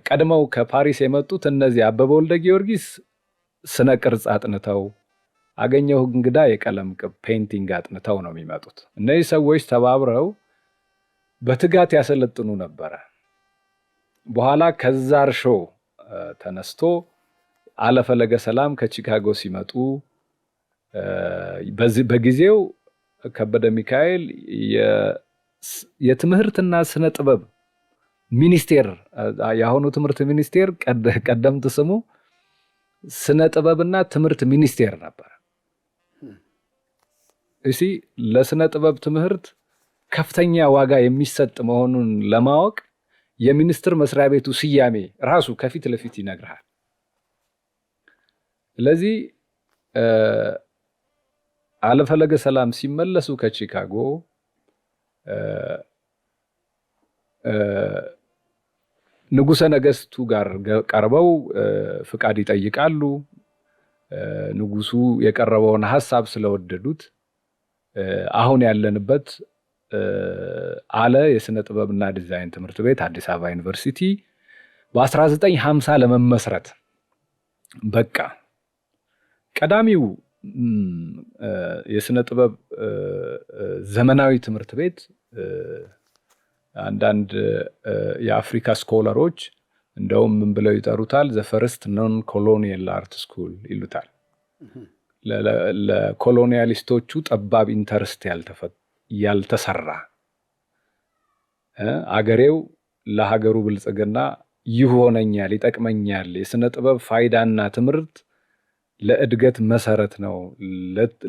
ቀድመው ከፓሪስ የመጡት እነዚህ አበበ ወልደ ጊዮርጊስ ስነ ቅርጽ አጥንተው፣ አገኘሁ እንግዳ የቀለም ቅብ ፔይንቲንግ አጥንተው ነው የሚመጡት። እነዚህ ሰዎች ተባብረው በትጋት ያሰለጥኑ ነበረ። በኋላ ከዛ እርሾ ተነስቶ አለፈለገ ሰላም ከቺካጎ ሲመጡ በጊዜው ከበደ ሚካኤል የትምህርትና ስነ ጥበብ ሚኒስቴር የአሁኑ ትምህርት ሚኒስቴር ቀደምት ስሙ ስነ ጥበብና ትምህርት ሚኒስቴር ነበር። እሺ፣ ለስነ ጥበብ ትምህርት ከፍተኛ ዋጋ የሚሰጥ መሆኑን ለማወቅ የሚኒስትር መስሪያ ቤቱ ስያሜ ራሱ ከፊት ለፊት ይነግርሃል። ስለዚህ አለፈለገ ሰላም ሲመለሱ ከቺካጎ ንጉሠ ነገሥቱ ጋር ቀርበው ፍቃድ ይጠይቃሉ። ንጉሱ የቀረበውን ሐሳብ ስለወደዱት አሁን ያለንበት አለ የስነ ጥበብና ዲዛይን ትምህርት ቤት አዲስ አበባ ዩኒቨርሲቲ በ1950 ለመመስረት በቃ። ቀዳሚው የስነ ጥበብ ዘመናዊ ትምህርት ቤት አንዳንድ የአፍሪካ ስኮለሮች እንደውም ምን ብለው ይጠሩታል? ዘ ፈርስት ኖን ኮሎኒያል አርት ስኩል ይሉታል። ለኮሎኒያሊስቶቹ ጠባብ ኢንተርስት ያልተሰራ አገሬው ለሀገሩ ብልጽግና ይሆነኛል፣ ይጠቅመኛል፣ የስነ ጥበብ ፋይዳና ትምህርት ለእድገት መሰረት ነው፣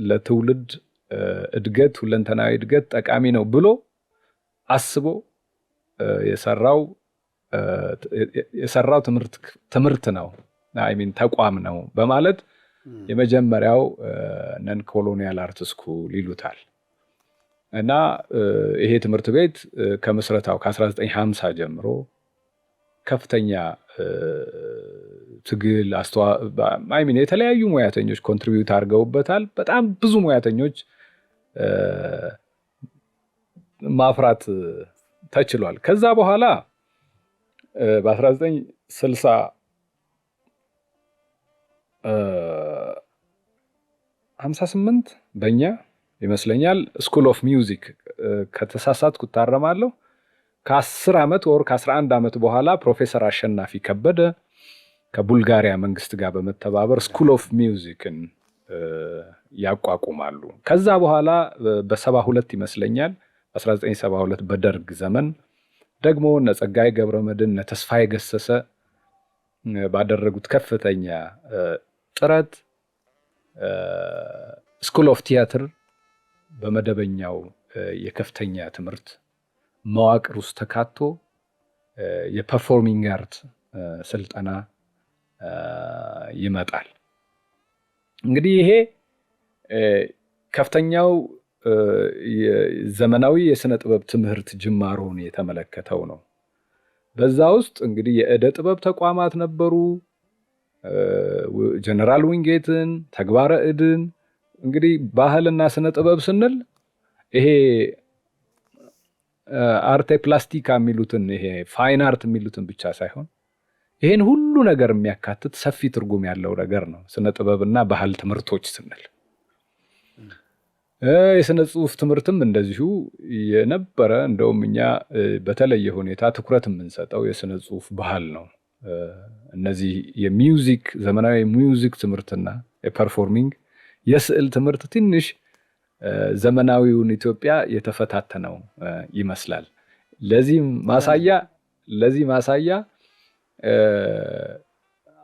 ለትውልድ እድገት፣ ሁለንተናዊ እድገት ጠቃሚ ነው ብሎ አስቦ የሰራው ትምህርት ነው፣ ተቋም ነው በማለት የመጀመሪያው ነን ኮሎኒያል አርት ስኩል ይሉታል። እና ይሄ ትምህርት ቤት ከምስረታው ከ1950 ጀምሮ ከፍተኛ ትግል የተለያዩ ሙያተኞች ኮንትሪቢዩት አድርገውበታል። በጣም ብዙ ሙያተኞች ማፍራት ተችሏል። ከዛ በኋላ በ1958 በእኛ ይመስለኛል ስኩል ኦፍ ሚውዚክ ከተሳሳትኩ እታረማለሁ። ከ10 ዓመት ወር ከ11 ዓመት በኋላ ፕሮፌሰር አሸናፊ ከበደ ከቡልጋሪያ መንግስት ጋር በመተባበር ስኩል ኦፍ ሚውዚክን ያቋቁማሉ። ከዛ በኋላ በ72 ይመስለኛል 1972 በደርግ ዘመን ደግሞ እነ ጸጋዬ ገብረመድህን እነ ተስፋዬ ገሰሰ ባደረጉት ከፍተኛ ጥረት ስኩል ኦፍ ቲያትር በመደበኛው የከፍተኛ ትምህርት መዋቅር ውስጥ ተካቶ የፐርፎርሚንግ አርት ስልጠና ይመጣል። እንግዲህ ይሄ ከፍተኛው ዘመናዊ የስነ ጥበብ ትምህርት ጅማሮን የተመለከተው ነው። በዛ ውስጥ እንግዲህ የእደ ጥበብ ተቋማት ነበሩ። ጀነራል ዊንጌትን፣ ተግባረ እድን። እንግዲህ ባህልና ስነ ጥበብ ስንል ይሄ አርቴ ፕላስቲካ የሚሉትን ይሄ ፋይን አርት የሚሉትን ብቻ ሳይሆን ይሄን ሁሉ ነገር የሚያካትት ሰፊ ትርጉም ያለው ነገር ነው ስነ ጥበብና ባህል ትምህርቶች ስንል። የስነ ጽሁፍ ትምህርትም እንደዚሁ የነበረ፣ እንደውም እኛ በተለየ ሁኔታ ትኩረት የምንሰጠው የስነ ጽሁፍ ባህል ነው። እነዚህ የሚውዚክ ዘመናዊ ሚውዚክ ትምህርትና የፐርፎርሚንግ የስዕል ትምህርት ትንሽ ዘመናዊውን ኢትዮጵያ የተፈታተነው ይመስላል። ለዚህ ማሳያ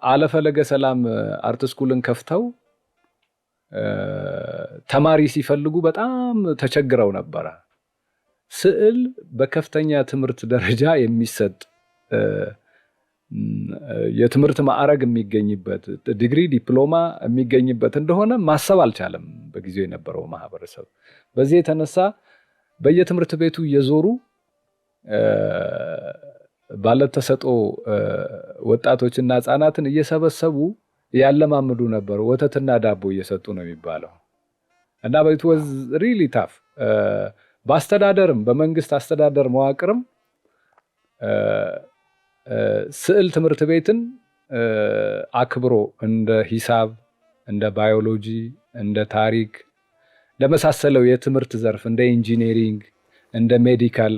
አለፈለገ ሰላም አርት ስኩልን ከፍተው ተማሪ ሲፈልጉ በጣም ተቸግረው ነበረ። ስዕል በከፍተኛ ትምህርት ደረጃ የሚሰጥ የትምህርት ማዕረግ የሚገኝበት ዲግሪ ዲፕሎማ የሚገኝበት እንደሆነ ማሰብ አልቻለም በጊዜው የነበረው ማህበረሰብ። በዚህ የተነሳ በየትምህርት ቤቱ እየዞሩ ባለተሰጥኦ ወጣቶችና ህጻናትን እየሰበሰቡ ያለማምዱ ነበር። ወተትና ዳቦ እየሰጡ ነው የሚባለው። እና it was really tough። በአስተዳደርም በመንግስት አስተዳደር መዋቅርም ስዕል ትምህርት ቤትን አክብሮ እንደ ሂሳብ፣ እንደ ባዮሎጂ፣ እንደ ታሪክ ለመሳሰለው የትምህርት ዘርፍ እንደ ኢንጂነሪንግ፣ እንደ ሜዲካል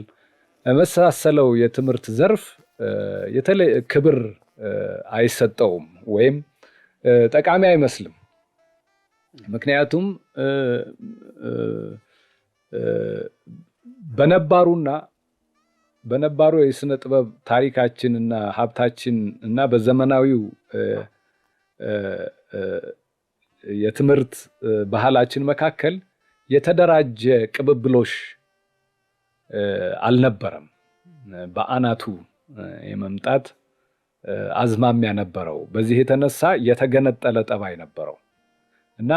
ለመሳሰለው የትምህርት ዘርፍ የተለየ ክብር አይሰጠውም ወይም ጠቃሚ አይመስልም። ምክንያቱም በነባሩ የስነ ጥበብ ታሪካችንና ሀብታችን እና በዘመናዊው የትምህርት ባህላችን መካከል የተደራጀ ቅብብሎሽ አልነበረም። በአናቱ የመምጣት አዝማሚያ ነበረው። በዚህ የተነሳ የተገነጠለ ጠባይ ነበረው እና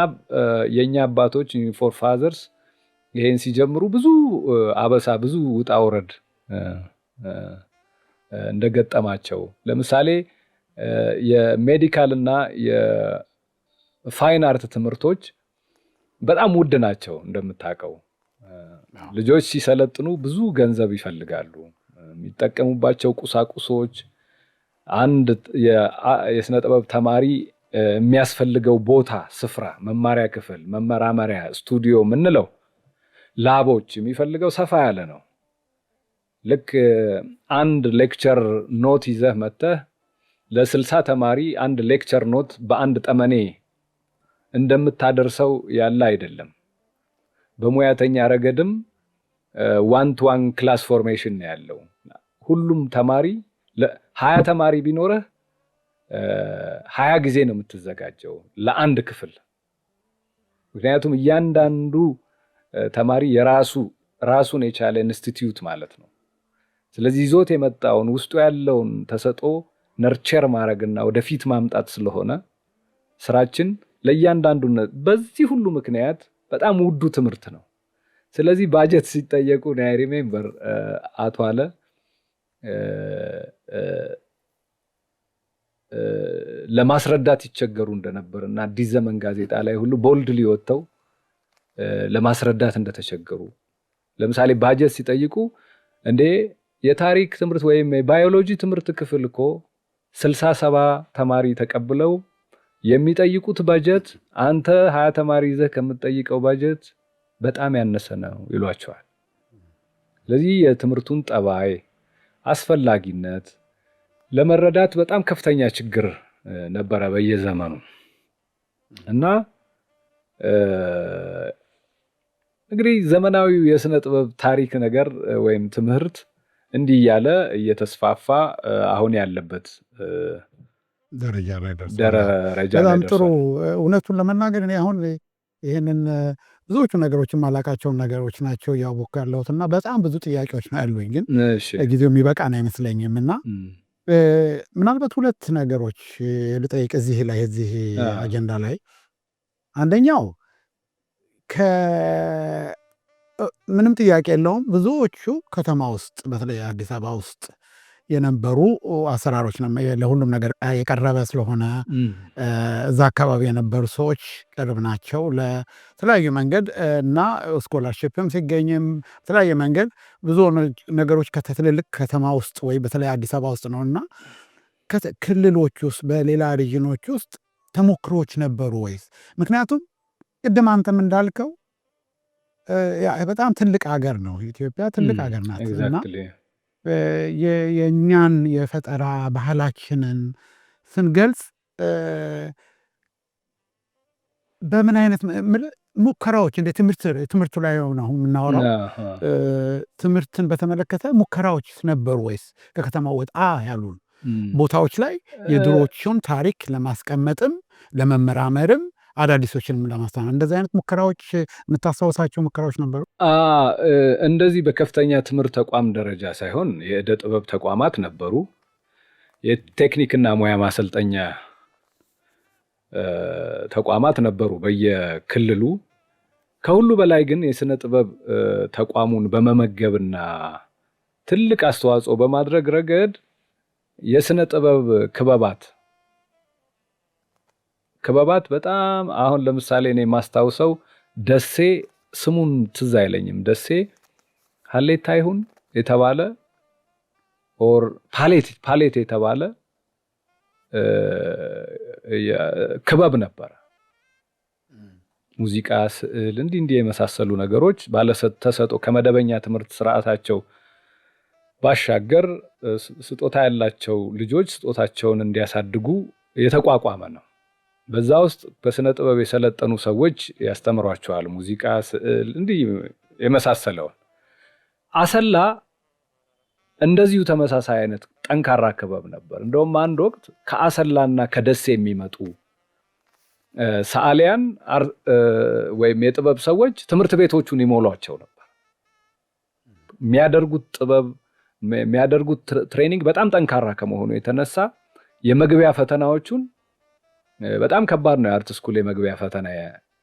የኛ አባቶች ፎር ፋዘርስ ይሄን ሲጀምሩ ብዙ አበሳ፣ ብዙ ውጣ ውረድ እንደገጠማቸው፣ ለምሳሌ የሜዲካል እና የፋይን አርት ትምህርቶች በጣም ውድ ናቸው። እንደምታውቀው ልጆች ሲሰለጥኑ ብዙ ገንዘብ ይፈልጋሉ። የሚጠቀሙባቸው ቁሳቁሶች አንድ የስነ ጥበብ ተማሪ የሚያስፈልገው ቦታ፣ ስፍራ፣ መማሪያ ክፍል፣ መመራመሪያ ስቱዲዮ ምንለው ላቦች የሚፈልገው ሰፋ ያለ ነው። ልክ አንድ ሌክቸር ኖት ይዘህ መጥተህ ለ60 ተማሪ አንድ ሌክቸር ኖት በአንድ ጠመኔ እንደምታደርሰው ያለ አይደለም። በሙያተኛ ረገድም ዋን ቱ ዋን ክላስ ፎርሜሽን ነው ያለው። ሁሉም ተማሪ 20 ተማሪ ቢኖርህ 20 ጊዜ ነው የምትዘጋጀው ለአንድ ክፍል። ምክንያቱም እያንዳንዱ ተማሪ ራሱን የቻለ ኢንስቲትዩት ማለት ነው። ስለዚህ ይዞት የመጣውን ውስጡ ያለውን ተሰጥኦ ነርቸር ማድረግና ወደፊት ማምጣት ስለሆነ ስራችን ለእያንዳንዱ በዚህ ሁሉ ምክንያት በጣም ውዱ ትምህርት ነው። ስለዚህ ባጀት ሲጠየቁ አይ ሪሜምበር አቶ አለ ለማስረዳት ይቸገሩ እንደነበር እና አዲስ ዘመን ጋዜጣ ላይ ሁሉ ቦልድሊ ወጥተው ለማስረዳት እንደተቸገሩ። ለምሳሌ ባጀት ሲጠይቁ እንዴ የታሪክ ትምህርት ወይም የባዮሎጂ ትምህርት ክፍል እኮ 60-70 ተማሪ ተቀብለው የሚጠይቁት ባጀት አንተ 20 ተማሪ ይዘህ ከምትጠይቀው ባጀት በጣም ያነሰ ነው ይሏቸዋል። ስለዚህ የትምህርቱን ጠባይ አስፈላጊነት ለመረዳት በጣም ከፍተኛ ችግር ነበረ በየዘመኑ እና እንግዲህ ዘመናዊው የስነ ጥበብ ታሪክ ነገር ወይም ትምህርት እንዲህ ያለ እየተስፋፋ አሁን ያለበት ደረጃ ላይ ደርሷል። በጣም ጥሩ። እውነቱን ለመናገር እኔ አሁን ይህንን ብዙዎቹ ነገሮችን ማላቃቸውን ነገሮች ናቸው እያወቅሁ ያለሁት እና በጣም ብዙ ጥያቄዎች ነው ያሉኝ፣ ግን ጊዜው የሚበቃን አይመስለኝም እና ምናልባት 2 ነገሮች ልጠይቅ እዚህ አጀንዳ ላይ። አንደኛው ምንም ጥያቄ የለውም ብዙዎቹ ከተማ ውስጥ በተለይ አዲስ አበባ ውስጥ የነበሩ አሰራሮች ለሁሉም ነገር የቀረበ ስለሆነ እዛ አካባቢ የነበሩ ሰዎች ቅርብ ናቸው ለተለያዩ መንገድ እና ስኮላርሽፕም ሲገኝም በተለያየ መንገድ ብዙ ነገሮች ከትልልቅ ከተማ ውስጥ ወይ በተለይ አዲስ አበባ ውስጥ ነው እና ክልሎች ውስጥ በሌላ ሪጅኖች ውስጥ ተሞክሮች ነበሩ ወይስ? ምክንያቱም ቅድም አንተም እንዳልከው በጣም ትልቅ ሀገር ነው ኢትዮጵያ፣ ትልቅ ሀገር ናት እና የእኛን የፈጠራ ባህላችንን ስንገልጽ በምን አይነት ሙከራዎች እንደ ትምህርቱ ላይ ነው የምናወራው፣ ትምህርትን በተመለከተ ሙከራዎች ነበሩ ወይስ ከከተማው ወጣ ያሉ ቦታዎች ላይ የድሮቹን ታሪክ ለማስቀመጥም ለመመራመርም አዳዲሶችንም ለማስተማር እንደዚህ አይነት ሙከራዎች የምታስታውሳቸው ሙከራዎች ነበሩ? እንደዚህ በከፍተኛ ትምህርት ተቋም ደረጃ ሳይሆን የዕደ ጥበብ ተቋማት ነበሩ፣ የቴክኒክና ሙያ ማሰልጠኛ ተቋማት ነበሩ በየክልሉ። ከሁሉ በላይ ግን የስነ ጥበብ ተቋሙን በመመገብና ትልቅ አስተዋጽኦ በማድረግ ረገድ የስነ ጥበብ ክበባት በጣም አሁን ለምሳሌ እኔ የማስታውሰው ደሴ፣ ስሙን ትዝ አይለኝም፣ ደሴ ሀሌታ ይሁን የተባለ ኦር ፓሌት የተባለ ክበብ ነበረ። ሙዚቃ፣ ስዕል እንዲህ የመሳሰሉ ነገሮች ባለተሰጥኦ ከመደበኛ ትምህርት ስርዓታቸው ባሻገር ስጦታ ያላቸው ልጆች ስጦታቸውን እንዲያሳድጉ የተቋቋመ ነው። በዛ ውስጥ በስነ ጥበብ የሰለጠኑ ሰዎች ያስተምሯቸዋል፣ ሙዚቃ፣ ስዕል እንዲህ የመሳሰለውን። አሰላ እንደዚሁ ተመሳሳይ አይነት ጠንካራ ክበብ ነበር። እንደውም አንድ ወቅት ከአሰላና ከደሴ የሚመጡ ሰዓሊያን ወይም የጥበብ ሰዎች ትምህርት ቤቶቹን ይሞሏቸው ነበር። የሚያደርጉት ትሬኒንግ በጣም ጠንካራ ከመሆኑ የተነሳ የመግቢያ ፈተናዎቹን በጣም ከባድ ነው። የአርት ስኩል የመግቢያ ፈተና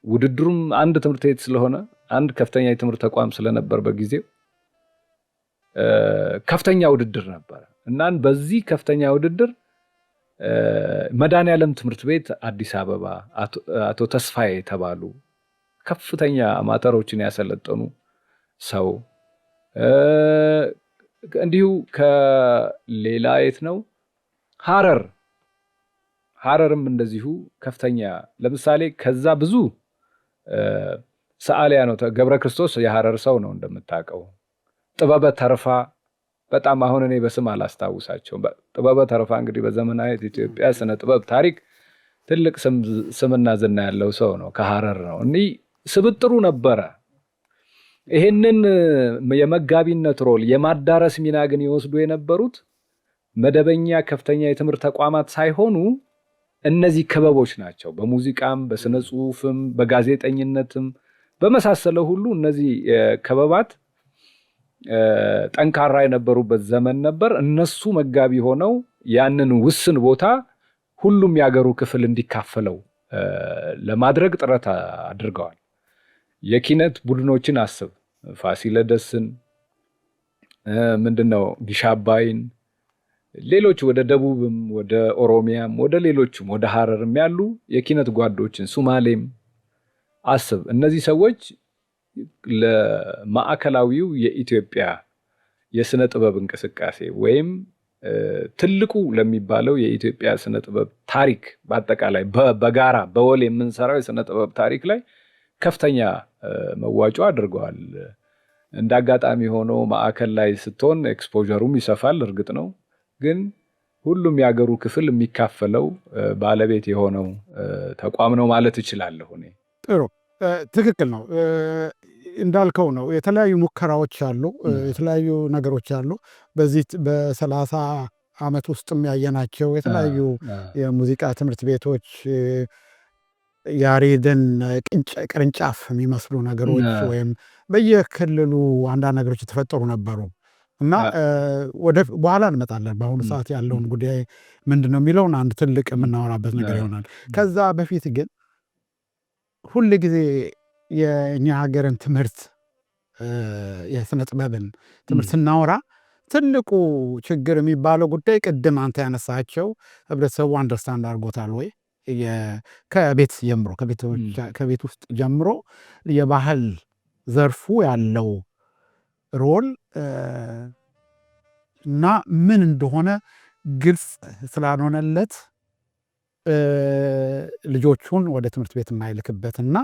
ውድድሩም አንድ ትምህርት ቤት ስለሆነ አንድ ከፍተኛ የትምህርት ተቋም ስለነበር በጊዜው ከፍተኛ ውድድር ነበር እና በዚህ ከፍተኛ ውድድር መድኃኔዓለም ትምህርት ቤት አዲስ አበባ አቶ ተስፋዬ የተባሉ ከፍተኛ አማተሮችን ያሰለጠኑ ሰው፣ እንዲሁ ከሌላ የት ነው ሐረርም እንደዚሁ ከፍተኛ ለምሳሌ ከዛ ብዙ ሰዓሊያ ነው። ገብረ ክርስቶስ የሐረር ሰው ነው እንደምታውቀው። ጥበበ ተርፋ በጣም አሁን እኔ በስም አላስታውሳቸውም። ጥበበ ተርፋ እንግዲህ በዘመናዊ ኢትዮጵያ ስነ ጥበብ ታሪክ ትልቅ ስምና ዝና ያለው ሰው ነው። ከሐረር ነው። እኒህ ስብጥሩ ነበረ። ይሄንን የመጋቢነት ሮል የማዳረስ ሚና ግን ይወስዱ የነበሩት መደበኛ ከፍተኛ የትምህርት ተቋማት ሳይሆኑ እነዚህ ክበቦች ናቸው። በሙዚቃም፣ በስነ ጽሁፍም፣ በጋዜጠኝነትም በመሳሰለው ሁሉ እነዚህ ክበባት ጠንካራ የነበሩበት ዘመን ነበር። እነሱ መጋቢ ሆነው ያንን ውስን ቦታ ሁሉም ያገሩ ክፍል እንዲካፈለው ለማድረግ ጥረት አድርገዋል። የኪነት ቡድኖችን አስብ፣ ፋሲለደስን፣ ምንድነው ጊሽ አባይን፣ ሌሎች ወደ ደቡብም ወደ ኦሮሚያም ወደ ሌሎችም ወደ ሐረርም ያሉ የኪነት ጓዶችን ሱማሌም አስብ። እነዚህ ሰዎች ለማዕከላዊው የኢትዮጵያ የስነ ጥበብ እንቅስቃሴ ወይም ትልቁ ለሚባለው የኢትዮጵያ ስነ ጥበብ ታሪክ በአጠቃላይ በጋራ በወል የምንሰራው የስነ ጥበብ ታሪክ ላይ ከፍተኛ መዋጮ አድርገዋል። እንደ አጋጣሚ ሆኖ ማዕከል ላይ ስትሆን ኤክስፖዠሩም ይሰፋል፣ እርግጥ ነው። ግን ሁሉም ያገሩ ክፍል የሚካፈለው ባለቤት የሆነው ተቋም ነው ማለት እችላለሁ እኔ። ጥሩ፣ ትክክል ነው። እንዳልከው ነው። የተለያዩ ሙከራዎች አሉ፣ የተለያዩ ነገሮች አሉ። በዚህ በ30 ዓመት ውስጥም ያየናቸው የተለያዩ የሙዚቃ ትምህርት ቤቶች ያሬድን ቅርንጫፍ የሚመስሉ ነገሮች ወይም በየክልሉ አንዳንድ ነገሮች የተፈጠሩ ነበሩ እና በኋላ እንመጣለን። በአሁኑ ሰዓት ያለውን ጉዳይ ምንድን ነው የሚለውን አንድ ትልቅ የምናወራበት ነገር ይሆናል። ከዛ በፊት ግን ሁል ጊዜ የእኛ ሀገርን ትምህርት የስነ ጥበብን ትምህርት ስናወራ ትልቁ ችግር የሚባለው ጉዳይ ቅድም አንተ ያነሳቸው ህብረተሰቡ አንደርስታንድ አድርጎታል ወይ? ከቤት ጀምሮ ከቤት ውስጥ ጀምሮ የባህል ዘርፉ ያለው ሮል እና ምን እንደሆነ ግልጽ ስላልሆነለት ልጆቹን ወደ ትምህርት ቤት የማይልክበትና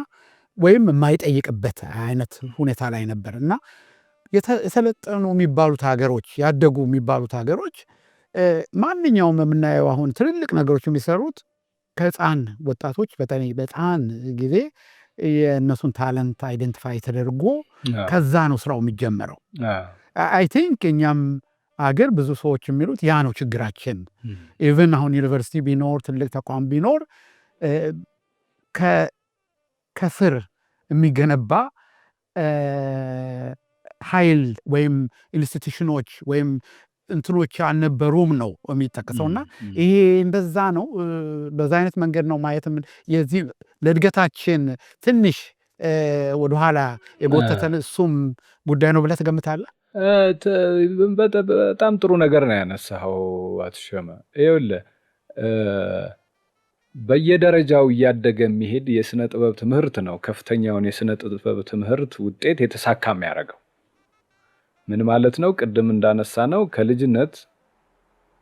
ወይም የማይጠይቅበት አይነት ሁኔታ ላይ ነበር እና የሰለጠኑ የሚባሉት ሀገሮች ያደጉ የሚባሉት ሀገሮች ማንኛውም የምናየው አሁን ትልልቅ ነገሮች የሚሰሩት ከህፃን ወጣቶች በጣም ጊዜ የእነሱን ታለንት አይደንቲፋይ ተደርጎ ከዛ ነው ስራው የሚጀመረው። አይ ቲንክ እኛም አገር ብዙ ሰዎች የሚሉት ያ ነው ችግራችን። ኢቨን አሁን ዩኒቨርሲቲ ቢኖር ትልቅ ተቋም ቢኖር ከስር የሚገነባ ኃይል ወይም ኢንስቲትዩሽኖች ወይም እንትኖች አልነበሩም ነው የሚጠቀሰው። እና ይሄ እንደዛ ነው። በዛ አይነት መንገድ ነው ማየት የዚህ ለእድገታችን ትንሽ ወደኋላ የጎተተን እሱም ጉዳይ ነው ብለህ ትገምታለህ? በጣም ጥሩ ነገር ነው ያነሳኸው አቶ ሸማ። ይኸውልህ በየደረጃው እያደገ የሚሄድ የስነ ጥበብ ትምህርት ነው ከፍተኛውን የስነ ጥበብ ትምህርት ውጤት የተሳካ የሚያደርገው። ምን ማለት ነው? ቅድም እንዳነሳ ነው ከልጅነት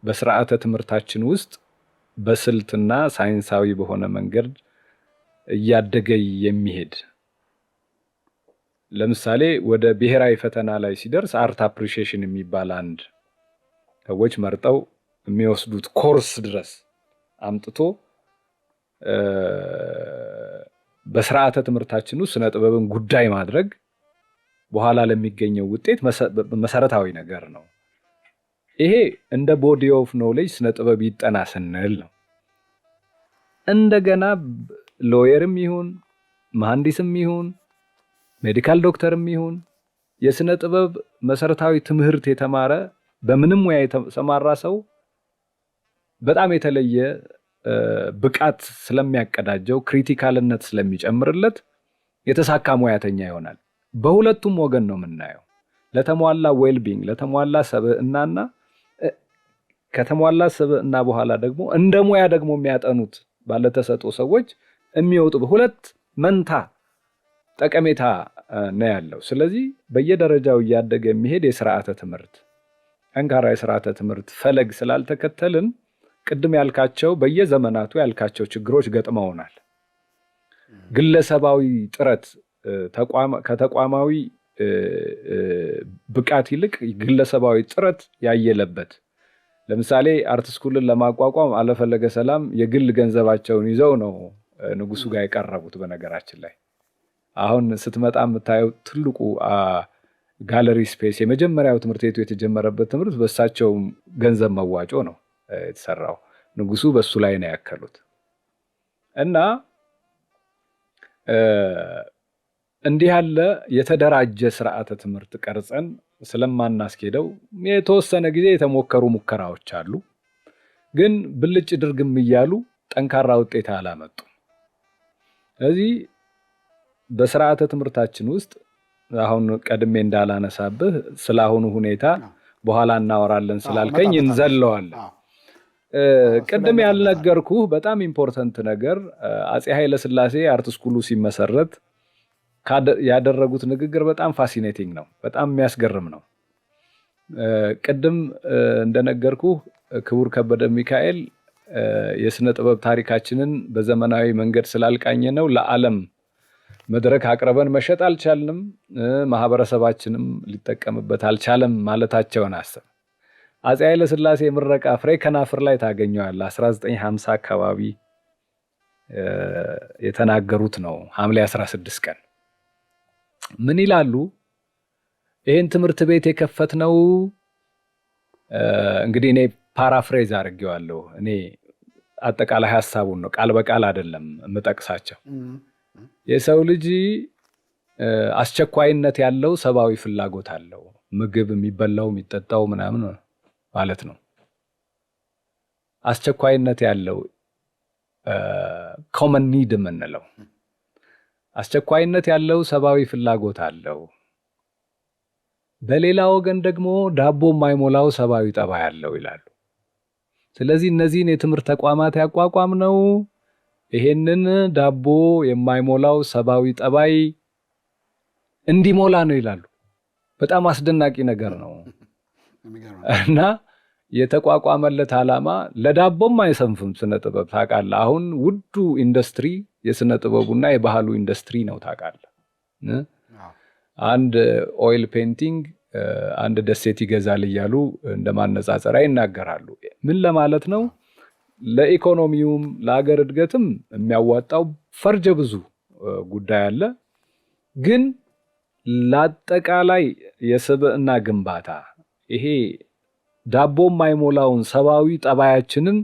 በስርዓተ ትምህርታችን ውስጥ በስልትና ሳይንሳዊ በሆነ መንገድ እያደገ የሚሄድ ለምሳሌ ወደ ብሔራዊ ፈተና ላይ ሲደርስ አርት አፕሪሺዬሽን የሚባል አንድ ሰዎች መርጠው የሚወስዱት ኮርስ ድረስ አምጥቶ በስርዓተ ትምህርታችን ውስጥ ስነ ጥበብን ጉዳይ ማድረግ በኋላ ለሚገኘው ውጤት መሰረታዊ ነገር ነው። ይሄ እንደ ቦዲ ኦፍ ኖሌጅ ስነ ጥበብ ይጠና ስንል ነው። እንደገና ሎየርም ይሁን መሐንዲስም ይሁን ሜዲካል ዶክተርም ይሁን የስነ ጥበብ መሰረታዊ ትምህርት የተማረ በምንም ሙያ የተሰማራ ሰው በጣም የተለየ ብቃት ስለሚያቀዳጀው ክሪቲካልነት ስለሚጨምርለት የተሳካ ሙያተኛ ይሆናል። በሁለቱም ወገን ነው የምናየው። ለተሟላ ዌልቢንግ ለተሟላ ሰብዕናና ከተሟላ ሰብዕና በኋላ ደግሞ እንደ ሙያ ደግሞ የሚያጠኑት ባለተሰጥኦ ሰዎች የሚወጡ በሁለት መንታ ጠቀሜታ ነው ያለው። ስለዚህ በየደረጃው እያደገ የሚሄድ የስርዓተ ትምህርት ጠንካራ የስርዓተ ትምህርት ፈለግ ስላልተከተልን ቅድም ያልካቸው በየዘመናቱ ያልካቸው ችግሮች ገጥመውናል። ግለሰባዊ ጥረት ከተቋማዊ ብቃት ይልቅ ግለሰባዊ ጥረት ያየለበት። ለምሳሌ አርት ስኩልን ለማቋቋም አለፈለገ ሰላም የግል ገንዘባቸውን ይዘው ነው ንጉሱ ጋር የቀረቡት። በነገራችን ላይ አሁን ስትመጣ የምታየው ትልቁ ጋለሪ ስፔስ የመጀመሪያው ትምህርት ቤቱ የተጀመረበት ትምህርት በእሳቸው ገንዘብ መዋጮ ነው የተሰራው። ንጉሱ በሱ ላይ ነው ያከሉት እና እንዲህ ያለ የተደራጀ ስርዓተ ትምህርት ቀርጸን ስለማናስኬደው የተወሰነ ጊዜ የተሞከሩ ሙከራዎች አሉ፣ ግን ብልጭ ድርግም እያሉ ጠንካራ ውጤት አላመጡም። ስለዚህ በስርዓተ ትምህርታችን ውስጥ አሁን ቀድሜ እንዳላነሳብህ ስለአሁኑ ሁኔታ በኋላ እናወራለን ስላልከኝ እንዘለዋለን። ቅድም ያልነገርኩህ በጣም ኢምፖርታንት ነገር አፄ ኃይለ ሥላሴ አርት ስኩሉ ሲመሰረት ያደረጉት ንግግር በጣም ፋሲኔቲንግ ነው፣ በጣም የሚያስገርም ነው። ቅድም እንደነገርኩህ ክቡር ከበደ ሚካኤል የስነ ጥበብ ታሪካችንን በዘመናዊ መንገድ ስላልቃኘ ነው ለዓለም መድረክ አቅርበን መሸጥ አልቻልንም፣ ማህበረሰባችንም ሊጠቀምበት አልቻለም ማለታቸውን አሰብ። አፄ ኃይለ ሥላሴ ምረቃ ፍሬ ከናፍር ላይ ታገኘዋለህ። 1950 አካባቢ የተናገሩት ነው፣ ሐምሌ 16 ቀን። ምን ይላሉ? ይህን ትምህርት ቤት የከፈትነው እንግዲህ እኔ ፓራፍሬዝ አድርጌዋለሁ። እኔ አጠቃላይ ሐሳቡን ነው፣ ቃል በቃል አይደለም የምጠቅሳቸው። የሰው ልጅ አስቸኳይነት ያለው ሰብአዊ ፍላጎት አለው። ምግብ የሚበላው የሚጠጣው ምናምን ማለት ነው። አስቸኳይነት ያለው ኮመን ኒድ የምንለው አስቸኳይነት ያለው ሰብአዊ ፍላጎት አለው። በሌላ ወገን ደግሞ ዳቦ የማይሞላው ሰብአዊ ጠባይ አለው ይላሉ። ስለዚህ እነዚህን የትምህርት ተቋማት ያቋቋም ነው ይሄንን ዳቦ የማይሞላው ሰብአዊ ጠባይ እንዲሞላ ነው ይላሉ። በጣም አስደናቂ ነገር ነው እና የተቋቋመለት ዓላማ ለዳቦም አይሰንፍም። ስነ ጥበብ ታውቃለህ፣ አሁን ውዱ ኢንዱስትሪ የስነ ጥበቡና የባህሉ ኢንዱስትሪ ነው ታውቃለህ። አንድ ኦይል ፔንቲንግ አንድ ደሴት ይገዛል እያሉ እንደማነጻጸሪያ ይናገራሉ። ምን ለማለት ነው? ለኢኮኖሚውም ለሀገር እድገትም የሚያዋጣው ፈርጀ ብዙ ጉዳይ አለ። ግን ለአጠቃላይ የስብዕና ግንባታ ይሄ ዳቦ የማይሞላውን ሰብአዊ ጠባያችንን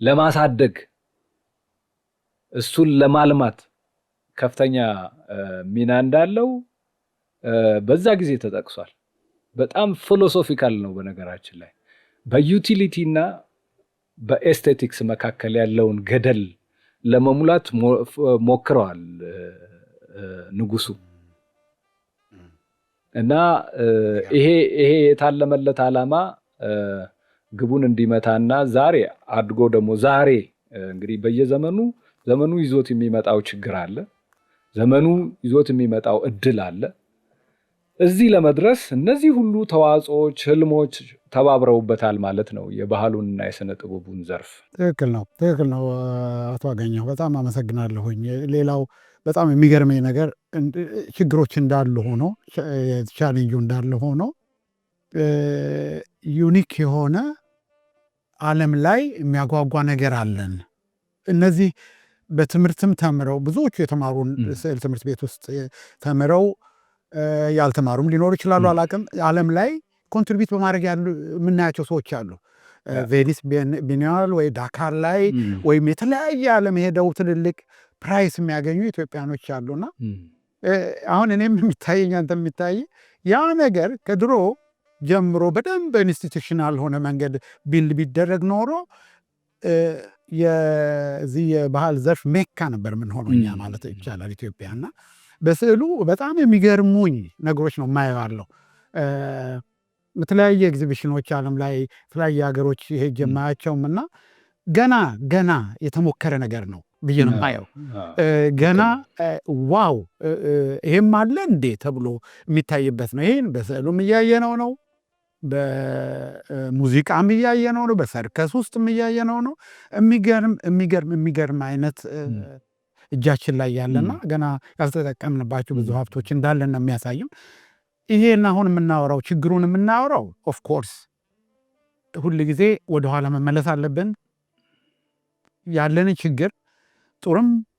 ለማሳደግ እሱን ለማልማት ከፍተኛ ሚና እንዳለው በዛ ጊዜ ተጠቅሷል። በጣም ፊሎሶፊካል ነው። በነገራችን ላይ በዩቲሊቲ እና በኤስቴቲክስ መካከል ያለውን ገደል ለመሙላት ሞክረዋል ንጉሱ እና ይሄ የታለመለት ዓላማ ግቡን እንዲመታና ዛሬ አድጎ ደግሞ ዛሬ እንግዲህ ዘመኑ ይዞት የሚመጣው ችግር አለ፣ ዘመኑ ይዞት የሚመጣው እድል አለ። እዚህ ለመድረስ እነዚህ ሁሉ ተዋጽኦች፣ ህልሞች ተባብረውበታል ማለት ነው የባህሉንና የስነ ጥበቡን ዘርፍ። ትክክል ነው አቶ አገኘሁ፣ በጣም አመሰግናለሁኝ። ሌላው በጣም የሚገርመኝ ነገር ችግሮች እንዳሉ ሆኖ ቻሌንጁ እንዳለ ሆኖ ዩኒክ የሆነ ዓለም ላይ የሚያጓጓ ነገር አለን። እነዚህ በትምህርትም ተምረው ብዙዎቹ የተማሩ ስዕል ትምህርት ቤት ውስጥ ተምረው ያልተማሩም ሊኖሩ ይችላሉ፣ አላቅም። ዓለም ላይ ኮንትሪቢዩት በማድረግ ያሉ የምናያቸው ሰዎች አሉ። ቬኒስ ቢኒያል ወይ ዳካር ላይ ወይም የተለያየ ዓለም ሄደው ትልልቅ ፕራይስ የሚያገኙ ኢትዮጵያኖች አሉና አሁን እኔም የሚታየኝ አንተ የሚታይ ያ ነገር ከድሮ ጀምሮ በደንብ ኢንስቲቱሽናል ሆነ መንገድ ቢልድ ቢደረግ ኖሮ የዚህ የባህል ዘርፍ ሜካ ነበር ምን ሆኖ እኛ ማለት ይቻላል ኢትዮጵያና በስዕሉ በጣም የሚገርሙኝ ነገሮች ነው የማየዋለሁ። በተለያየ ኤግዚቢሽኖች ዓለም ላይ የተለያየ ሀገሮች ሄጄ የማያቸውም እና ገና የተሞከረ ነገር ነው ብዬ ነው የማየው። ገና ዋው ይሄም አለ እንዴ ተብሎ የሚታይበት ነው። ይሄን በስዕሉም እያየነው ነው። በሙዚቃም እያየነው ነው፣ በሰርከስ ውስጥም እያየነው ነው። የሚገርም አይነት እጃችን ላይ ያለና ገና ያልተጠቀምንባቸው ብዙ ሀብቶች እንዳለን ነው የሚያሳየው። ይሄን አሁን የምናወራው ችግሩን የምናወራው ኦፍኮርስ ሁል ጊዜ ወደኋላ መመለስ አለብን። ያለን ችግር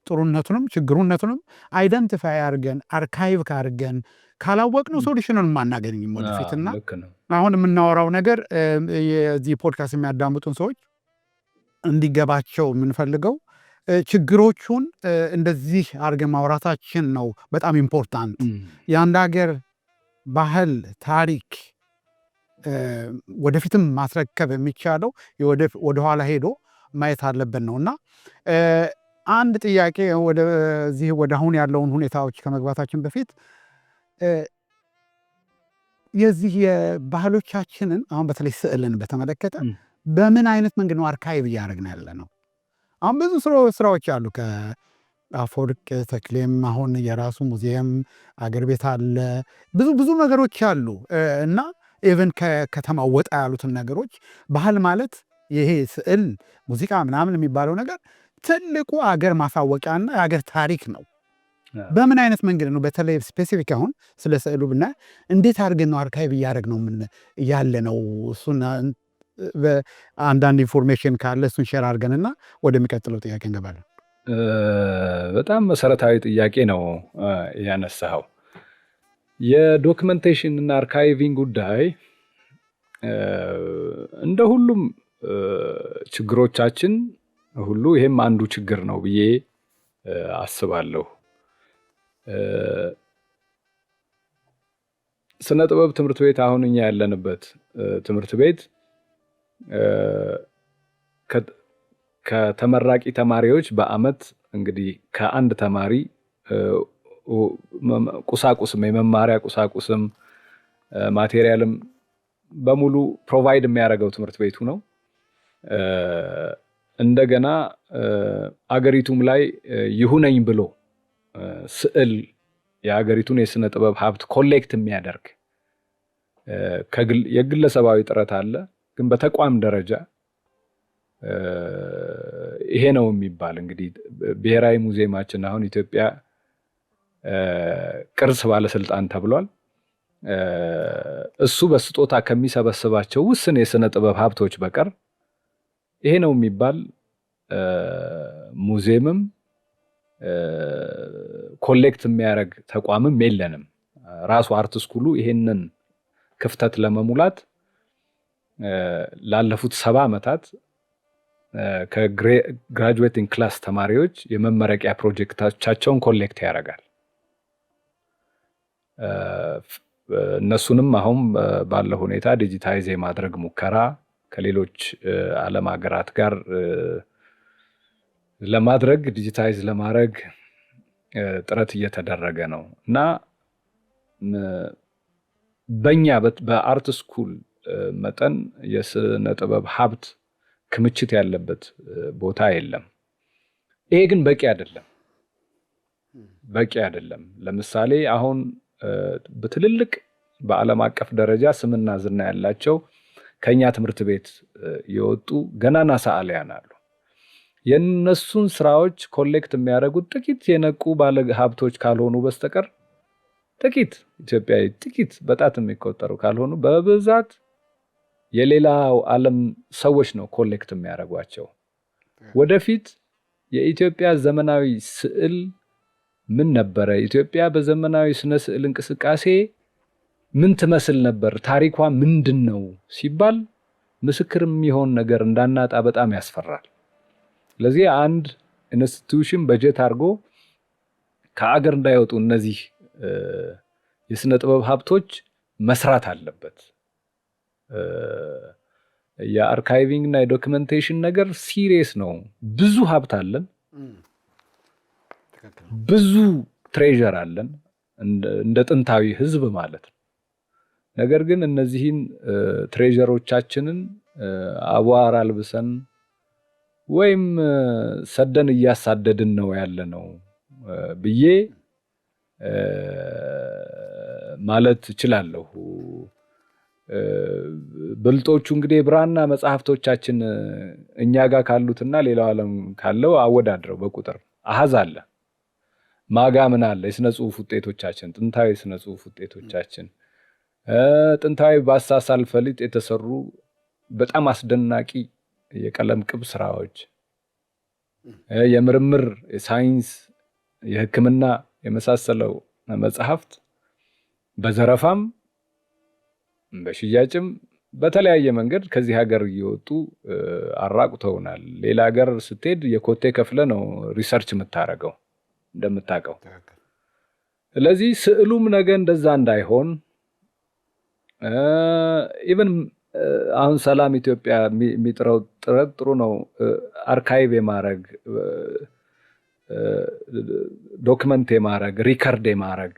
ጥሩነቱንም ችግሩነቱንም አይደንቲፋይ አድርገን አርካይቭ ካርገን ካላወቅነው ሶሉሽኑን ማናገኝም ወደፊትና አሁን የምናወራው ነገር የዚህ ፖድካስት የሚያዳምጡን ሰዎች እንዲገባቸው የምንፈልገው ችግሮቹን እንደዚህ አድርገን ማውራታችን ነው በጣም ኢምፖርታንት። የአንድ ሀገር ባህል፣ ታሪክ ወደፊትም ማስረከብ የሚቻለው ወደኋላ ሄዶ ማየት አለብን ነው እና አንድ ጥያቄ ወደዚህ ወደ አሁን ያለውን ሁኔታዎች ከመግባታችን በፊት የዚህ የባህሎቻችንን አሁን በተለይ ስዕልን በተመለከተ በምን አይነት መንገድ ነው አርካይቭ እያደረግን ያለ ነው? አሁን ብዙ ስራዎች አሉ። ከአፈወርቅ ተክሌም አሁን የራሱ ሙዚየም አገር ቤት አለ። ብዙ ነገሮች አሉ እና ኢቨን ከከተማ ወጣ ያሉትን ነገሮች ባህል ማለት ይሄ ስዕል፣ ሙዚቃ ምናምን የሚባለው ነገር ትልቁ አገር ማሳወቂያና የአገር ታሪክ ነው። በምን አይነት መንገድ ነው በተለይ ስፔሲፊክ አሁን ስለ ስዕሉ ብናይ እንዴት አድርገን ነው አርካይቭ እያደረግ ነው ያለ ነው? እሱን አንዳንድ ኢንፎርሜሽን ካለ እሱን ሼር አድርገንና ወደሚቀጥለው ጥያቄ እንገባለን። በጣም መሰረታዊ ጥያቄ ነው ያነሳኸው። የዶክመንቴሽን እና አርካይቪንግ ጉዳይ እንደ ሁሉም ችግሮቻችን ሁሉ ይሄም አንዱ ችግር ነው ብዬ አስባለሁ። ስነ ጥበብ ትምህርት ቤት አሁን እኛ ያለንበት ትምህርት ቤት ከተመራቂ ተማሪዎች በአመት እንግዲህ ከአንድ ተማሪ ቁሳቁስም የመማሪያ ቁሳቁስም ማቴሪያልም በሙሉ ፕሮቫይድ የሚያደርገው ትምህርት ቤቱ ነው። እንደገና አገሪቱም ላይ ይሁነኝ ብሎ ስዕል የአገሪቱን የስነ ጥበብ ሀብት ኮሌክት የሚያደርግ የግለሰባዊ ጥረት አለ። ግን በተቋም ደረጃ ይሄ ነው የሚባል እንግዲህ ብሔራዊ ሙዚየማችን አሁን ኢትዮጵያ ቅርስ ባለስልጣን ተብሏል። እሱ በስጦታ ከሚሰበስባቸው ውስን የስነ ጥበብ ሀብቶች በቀር ይሄ ነው የሚባል ሙዚየምም ኮሌክት የሚያደርግ ተቋምም የለንም። ራሱ አርት ስኩሉ ይሄንን ክፍተት ለመሙላት ላለፉት 70 ዓመታት ከግራጁዌቲንግ ክላስ ተማሪዎች የመመረቂያ ፕሮጀክቶቻቸውን ኮሌክት ያደርጋል። እነሱንም አሁን ባለው ሁኔታ ዲጂታይዝ የማድረግ ሙከራ ከሌሎች ዓለም ሀገራት ጋር ለማድረግ ዲጂታይዝ ለማድረግ ጥረት እየተደረገ ነው እና በእኛ በአርት ስኩል መጠን የስነ ጥበብ ሀብት ክምችት ያለበት ቦታ የለም። ይሄ ግን በቂ አይደለም። ለምሳሌ አሁን በትልልቅ በዓለም አቀፍ ደረጃ ስምና ዝና ያላቸው ከኛ ትምህርት ቤት የወጡ ገናና ሰዓሊያን አሉ። የነሱን ስራዎች ኮሌክት የሚያደርጉት ጥቂት የነቁ ባለ ሀብቶች ካልሆኑ በስተቀር ኢትዮጵያዊ ጥቂት በጣት የሚቆጠሩ ካልሆኑ በብዛት የሌላው ዓለም ሰዎች ነው ኮሌክት የሚያደርጓቸው። ወደፊት የኢትዮጵያ ዘመናዊ ስዕል ምን ነበረ? ኢትዮጵያ በዘመናዊ ስነ ስዕል እንቅስቃሴ ምን ትመስል ነበር? ታሪኳ ምንድን ነው ሲባል ምስክር የሚሆን ነገር እንዳናጣ በጣም ያስፈራል። ስለዚህ አንድ ኢንስቲትዩሽን በጀት አድርጎ ከአገር እንዳይወጡ እነዚህ የስነ ጥበብ ሀብቶች መስራት አለበት። የአርካይቪንግ እና የዶክመንቴሽን ነገር ሲሪየስ ነው። ብዙ ሀብት አለን፣ ብዙ ትሬዠር አለን እንደ ጥንታዊ ህዝብ ማለት ነው። ነገር ግን እነዚህን ትሬዠሮቻችንን አቧራ አልብሰን ወይም ሰደን እያሳደድን ነው ያለ ነው ብዬ ማለት እችላለሁ። ብልጦቹ እንግዲህ ብራና መጽሐፍቶቻችን እኛ ጋር ካሉትና ሌላው ዓለም ካለው አወዳድረው በቁጥር አሃዝ አለ። ማጋ ምን አለ? የስነ ጽሁፍ ውጤቶቻችን፣ ጥንታዊ የስነ ጽሁፍ ውጤቶቻችን፣ ጥንታዊ በአሳሳል ፈሊጥ የተሰሩ በጣም አስደናቂ የቀለም ቅብ ስራዎች፣ የምርምር፣ የሳይንስ፣ የሕክምና የመሳሰለው መጽሐፍት በዘረፋም በሽያጭም በተለያየ መንገድ ከዚህ ሀገር እየወጡ አራቁተውናል። ሌላ ሀገር ስትሄድ የኮቴ ከፍለ ነው ሪሰርች የምታረገው እንደምታውቀው። ስለዚህ ስዕሉም ነገ እንደዛ እንዳይሆን ኢቨን አሁን ሰላም ኢትዮጵያ የሚጥረው ጥረት ጥሩ ነው። አርካይቭ የማድረግ ዶክመንት የማድረግ ሪከርድ የማድረግ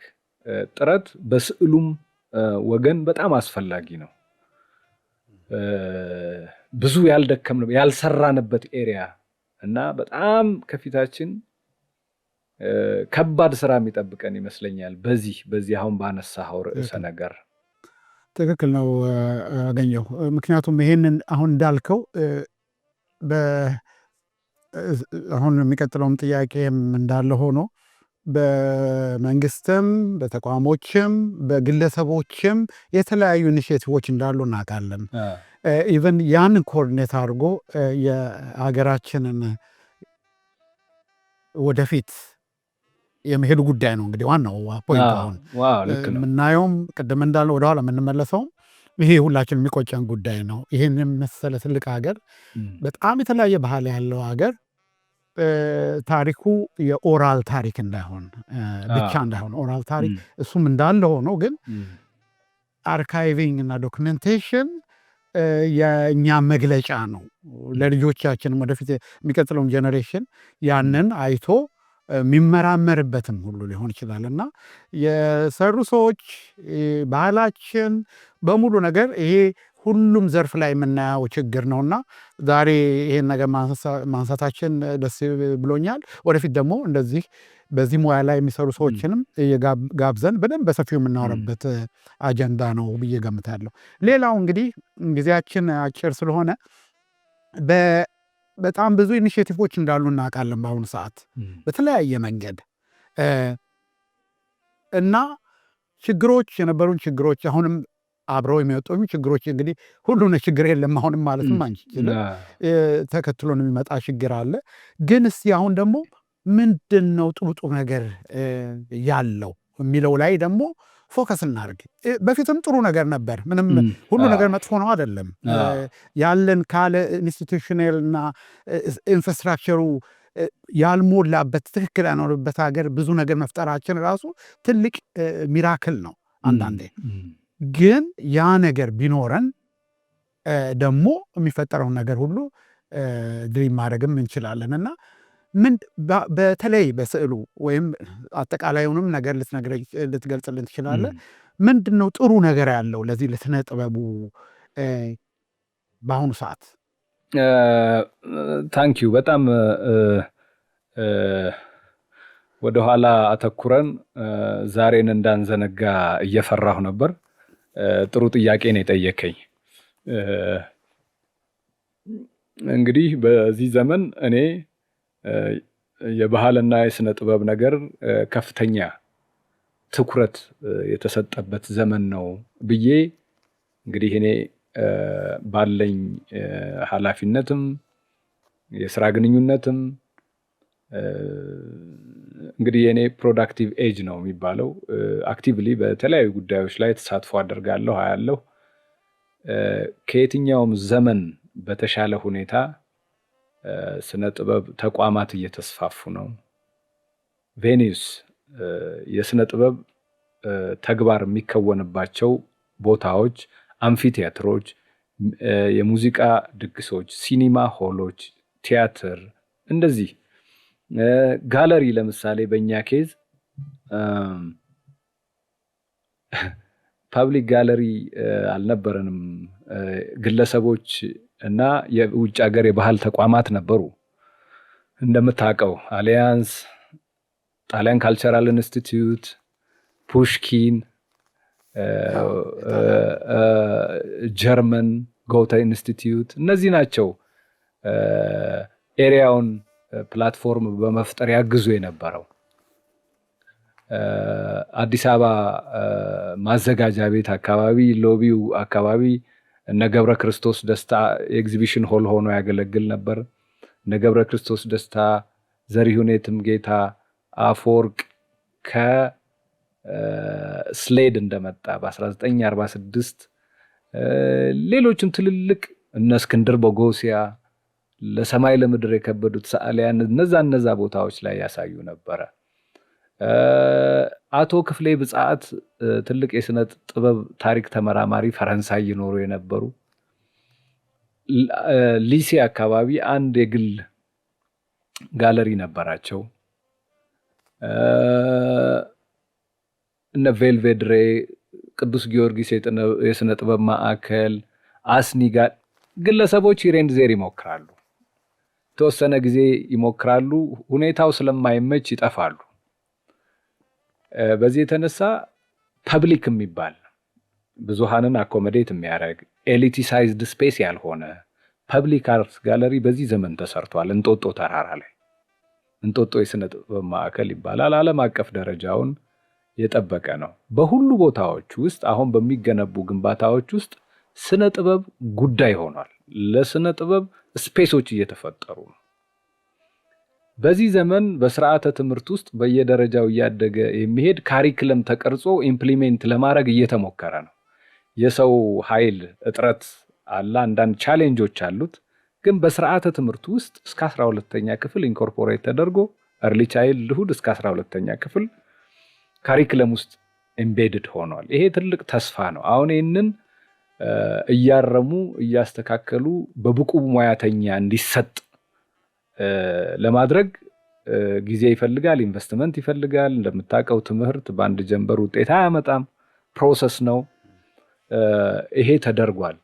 ጥረት በስዕሉም ወገን በጣም አስፈላጊ ነው። ብዙ ያልደከምንበት ያልሰራንበት ኤሪያ እና በጣም ከፊታችን ከባድ ስራ የሚጠብቀን ይመስለኛል። በዚህ አሁን ባነሳኸው ርዕሰ ነገር ትክክል ነው አገኘሁ። ምክንያቱም ይሄንን አሁን እንዳልከው አሁን የሚቀጥለውም ጥያቄም እንዳለ ሆኖ በመንግስትም በተቋሞችም በግለሰቦችም የተለያዩ ኢኒሼቲቮች እንዳሉ እናውቃለን። ኢቨን ያንን ኮኦርዲኔት አድርጎ የሀገራችንን ወደፊት የመሄዱ ጉዳይ ነው እንግዲህ ዋናው ፖይንት። አሁን የምናየውም ቅድም እንዳለ ወደኋላ የምንመለሰውም ይሄ ሁላችን የሚቆጨን ጉዳይ ነው። ይህን መሰለ ትልቅ ሀገር፣ በጣም የተለያየ ባህል ያለው ሀገር ታሪኩ የኦራል ታሪክ እንዳይሆን ብቻ እንዳይሆን ኦራል ታሪክ እሱም እንዳለ ሆኖ ግን አርካይቪንግ እና ዶክመንቴሽን የእኛ መግለጫ ነው። ለልጆቻችንም ወደፊት የሚቀጥለውን ጄኔሬሽን ያንን አይቶ የሚመራመርበትም ሁሉ ሊሆን ይችላል እና የሰሩ ሰዎች ባህላችን በሙሉ ነገር ይሄ ሁሉም ዘርፍ ላይ የምናየው ችግር ነውና ዛሬ ይሄን ነገር ማንሳታችን ደስ ብሎኛል። ወደፊት ደግሞ እንደዚህ በዚህ ሙያ ላይ የሚሰሩ ሰዎችንም ጋብዘን በደንብ በሰፊው የምናወራበት አጀንዳ ነው ብዬ ገምታለሁ። ሌላው እንግዲህ ጊዜያችን አጭር ስለሆነ በጣም ብዙ ኢኒሼቲቮች እንዳሉ እናውቃለን በአሁኑ ሰዓት በተለያየ መንገድ እና ችግሮች የነበሩን ችግሮች አሁንም አብረው የሚወጡ ችግሮች እንግዲህ ሁሉን ችግር የለም አሁንም ማለትም አንችልም። ተከትሎን የሚመጣ ችግር አለ። ግን እስቲ አሁን ደግሞ ምንድን ነው ጥሩ ነገር ያለው የሚለው ላይ ደግሞ ፎከስ እናድርግ። በፊትም ጥሩ ነገር ነበር፣ ምንም ሁሉ ነገር መጥፎ ነው አይደለም። ያለን ካለ ኢንስቲቱሽናል እና ኢንፍራስትራክቸሩ ያልሞላበት ትክክል ያኖርበት ሀገር ብዙ ነገር መፍጠራችን ራሱ ትልቅ ሚራክል ነው አንዳንዴ። ግን ያ ነገር ቢኖረን ደግሞ የሚፈጠረውን ነገር ሁሉ ድሪም ማድረግም እንችላለን እና በተለይ በስዕሉ ወይም አጠቃላዩንም ነገር ልትገልጽልን ትችላለህ? ምንድን ነው ጥሩ ነገር ያለው ለዚህ ለስነ ጥበቡ በአሁኑ ሰዓት? ታንኪዩ በጣም ወደኋላ አተኩረን ዛሬን እንዳንዘነጋ እየፈራሁ ነበር። ጥሩ ጥያቄ ነው የጠየከኝ። እንግዲህ በዚህ ዘመን እኔ የባህልና የስነ ጥበብ ነገር ከፍተኛ ትኩረት የተሰጠበት ዘመን ነው ብዬ እንግዲህ እኔ ባለኝ ኃላፊነትም የስራ ግንኙነትም እንግዲህ የኔ ፕሮዳክቲቭ ኤጅ ነው የሚባለው። አክቲቭሊ በተለያዩ ጉዳዮች ላይ ተሳትፎ አደርጋለሁ፣ አያለሁ። ከየትኛውም ዘመን በተሻለ ሁኔታ ስነ ጥበብ ተቋማት እየተስፋፉ ነው። ቬኒውስ የስነ ጥበብ ተግባር የሚከወንባቸው ቦታዎች፣ አምፊቲያትሮች፣ የሙዚቃ ድግሶች፣ ሲኒማ ሆሎች፣ ቲያትር፣ እንደዚህ ጋለሪ ለምሳሌ በእኛ ኬዝ ፓብሊክ ጋለሪ አልነበረንም። ግለሰቦች እና የውጭ ሀገር የባህል ተቋማት ነበሩ። እንደምታውቀው አሊያንስ፣ ጣሊያን ካልቸራል ኢንስቲትዩት፣ ፑሽኪን፣ ጀርመን ጎተ ኢንስቲትዩት እነዚህ ናቸው ኤሪያውን ፕላትፎርም በመፍጠር ያግዙ የነበረው። አዲስ አበባ ማዘጋጃ ቤት አካባቢ ሎቢው አካባቢ እነ ገብረ ክርስቶስ ደስታ ኤግዚቢሽን ሆል ሆኖ ያገለግል ነበር። እነ ገብረ ክርስቶስ ደስታ፣ ዘሪሁን የትምጌታ፣ አፈወርቅ ከስሌድ እንደመጣ በ1946 ሌሎችም ትልልቅ እነ እስክንድር ቦጎሲያ ለሰማይ ለምድር የከበዱት ሰዓሊያን እነዛ ቦታዎች ላይ ያሳዩ ነበረ። አቶ ክፍሌ ብጻት ትልቅ የስነ ጥበብ ታሪክ ተመራማሪ ፈረንሳይ ይኖሩ የነበሩ ሊሴ አካባቢ አንድ የግል ጋለሪ ነበራቸው። እነ ቬልቬድሬ፣ ቅዱስ ጊዮርጊስ የስነ ጥበብ ማዕከል፣ አስኒጋ ግለሰቦች ይሬንድ ዜር ይሞክራሉ። የተወሰነ ጊዜ ይሞክራሉ። ሁኔታው ስለማይመች ይጠፋሉ። በዚህ የተነሳ ፐብሊክ የሚባል ብዙሃንን አኮሞዴት የሚያደርግ ኤሊቲሳይዝድ ስፔስ ያልሆነ ፐብሊክ አርት ጋለሪ በዚህ ዘመን ተሰርቷል። እንጦጦ ተራራ ላይ እንጦጦ የስነ ጥበብ ማዕከል ይባላል። ዓለም አቀፍ ደረጃውን የጠበቀ ነው። በሁሉ ቦታዎች ውስጥ አሁን በሚገነቡ ግንባታዎች ውስጥ ስነ ጥበብ ጉዳይ ሆኗል። ለስነ ጥበብ ስፔሶች እየተፈጠሩ ነው። በዚህ ዘመን በስርዓተ ትምህርት ውስጥ በየደረጃው እያደገ የሚሄድ ካሪክለም ተቀርጾ ኢምፕሊሜንት ለማድረግ እየተሞከረ ነው። የሰው ኃይል እጥረት አለ፣ አንዳንድ ቻሌንጆች አሉት። ግን በስርዓተ ትምህርት ውስጥ እስከ 12ኛ ክፍል ኢንኮርፖሬት ተደርጎ እርሊ ቻይልድሁድ እስከ 12ኛ ክፍል ካሪክለም ውስጥ ኤምቤድድ ሆኗል። ይሄ ትልቅ ተስፋ ነው። አሁን ይህንን እያረሙ እያስተካከሉ በብቁ ሙያተኛ እንዲሰጥ ለማድረግ ጊዜ ይፈልጋል፣ ኢንቨስትመንት ይፈልጋል። እንደምታውቀው ትምህርት በአንድ ጀንበር ውጤት አያመጣም፣ ፕሮሰስ ነው። ይሄ ተደርጓል።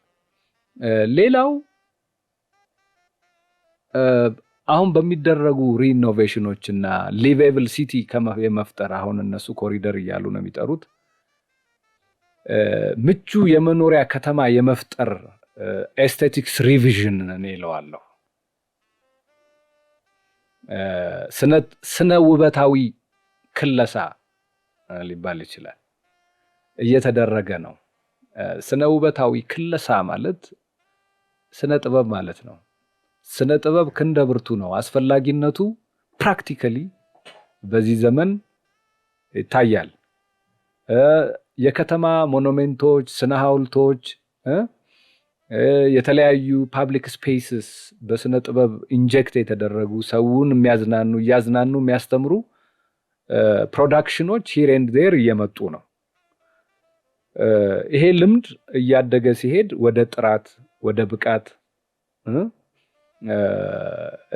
ሌላው አሁን በሚደረጉ ሪኖቬሽኖች እና ሊቬብል ሲቲ የመፍጠር አሁን እነሱ ኮሪደር እያሉ ነው የሚጠሩት፣ ምቹ የመኖሪያ ከተማ የመፍጠር ኤስቴቲክስ ሪቪዥን እኔ እለዋለሁ። ስነ ውበታዊ ክለሳ ሊባል ይችላል፣ እየተደረገ ነው። ስነ ውበታዊ ክለሳ ማለት ስነ ጥበብ ማለት ነው። ስነ ጥበብ ክንደ ብርቱ ነው። አስፈላጊነቱ ፕራክቲካሊ በዚህ ዘመን ይታያል። የከተማ ሞኑሜንቶች፣ ስነ ሐውልቶች፣ የተለያዩ ፓብሊክ ስፔስስ በስነ ጥበብ ኢንጀክት የተደረጉ ሰውን የሚያዝናኑ እያዝናኑ የሚያስተምሩ ፕሮዳክሽኖች ሂር ኤንድ ዜር እየመጡ ነው። ይሄ ልምድ እያደገ ሲሄድ ወደ ጥራት ወደ ብቃት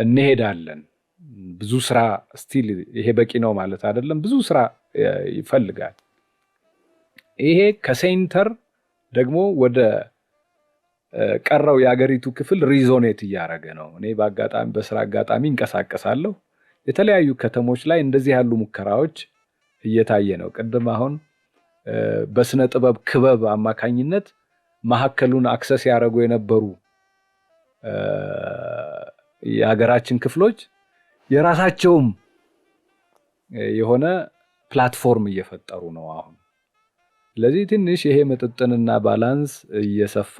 እንሄዳለን። ብዙ ስራ ስቲል ይሄ በቂ ነው ማለት አይደለም። ብዙ ስራ ይፈልጋል። ይሄ ከሴንተር ደግሞ ወደ ቀረው የአገሪቱ ክፍል ሪዞኔት እያደረገ ነው። እኔ በስራ አጋጣሚ እንቀሳቀሳለሁ። የተለያዩ ከተሞች ላይ እንደዚህ ያሉ ሙከራዎች እየታየ ነው። ቅድም አሁን በስነ ጥበብ ክበብ አማካኝነት ማዕከሉን አክሰስ ያደረጉ የነበሩ የሀገራችን ክፍሎች የራሳቸውም የሆነ ፕላትፎርም እየፈጠሩ ነው አሁን። ስለዚህ ትንሽ ይሄ ምጥጥንና ባላንስ እየሰፋ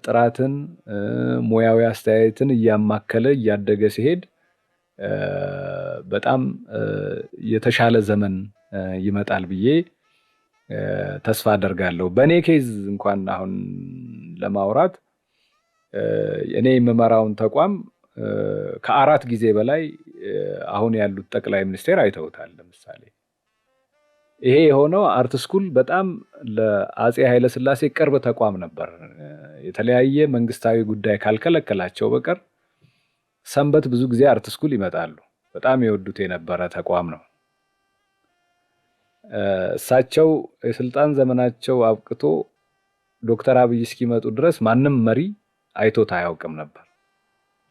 ጥራትን፣ ሙያዊ አስተያየትን እያማከለ እያደገ ሲሄድ በጣም የተሻለ ዘመን ይመጣል ብዬ ተስፋ አደርጋለሁ። በእኔ ኬዝ እንኳን አሁን ለማውራት እኔ የምመራውን ተቋም ከ4 ጊዜ በላይ አሁን ያሉት ጠቅላይ ሚኒስቴር አይተውታል። ለምሳሌ ይሄ የሆነው አርት ስኩል በጣም ለአፄ ኃይለ ሥላሴ ቅርብ ተቋም ነበር። የተለያየ መንግስታዊ ጉዳይ ካልከለከላቸው በቀር ሰንበት ብዙ ጊዜ አርት ስኩል ይመጣሉ። በጣም የወዱት የነበረ ተቋም ነው። እሳቸው የስልጣን ዘመናቸው አብቅቶ ዶክተር አብይ እስኪመጡ ድረስ ማንም መሪ አይቶት አያውቅም ነበር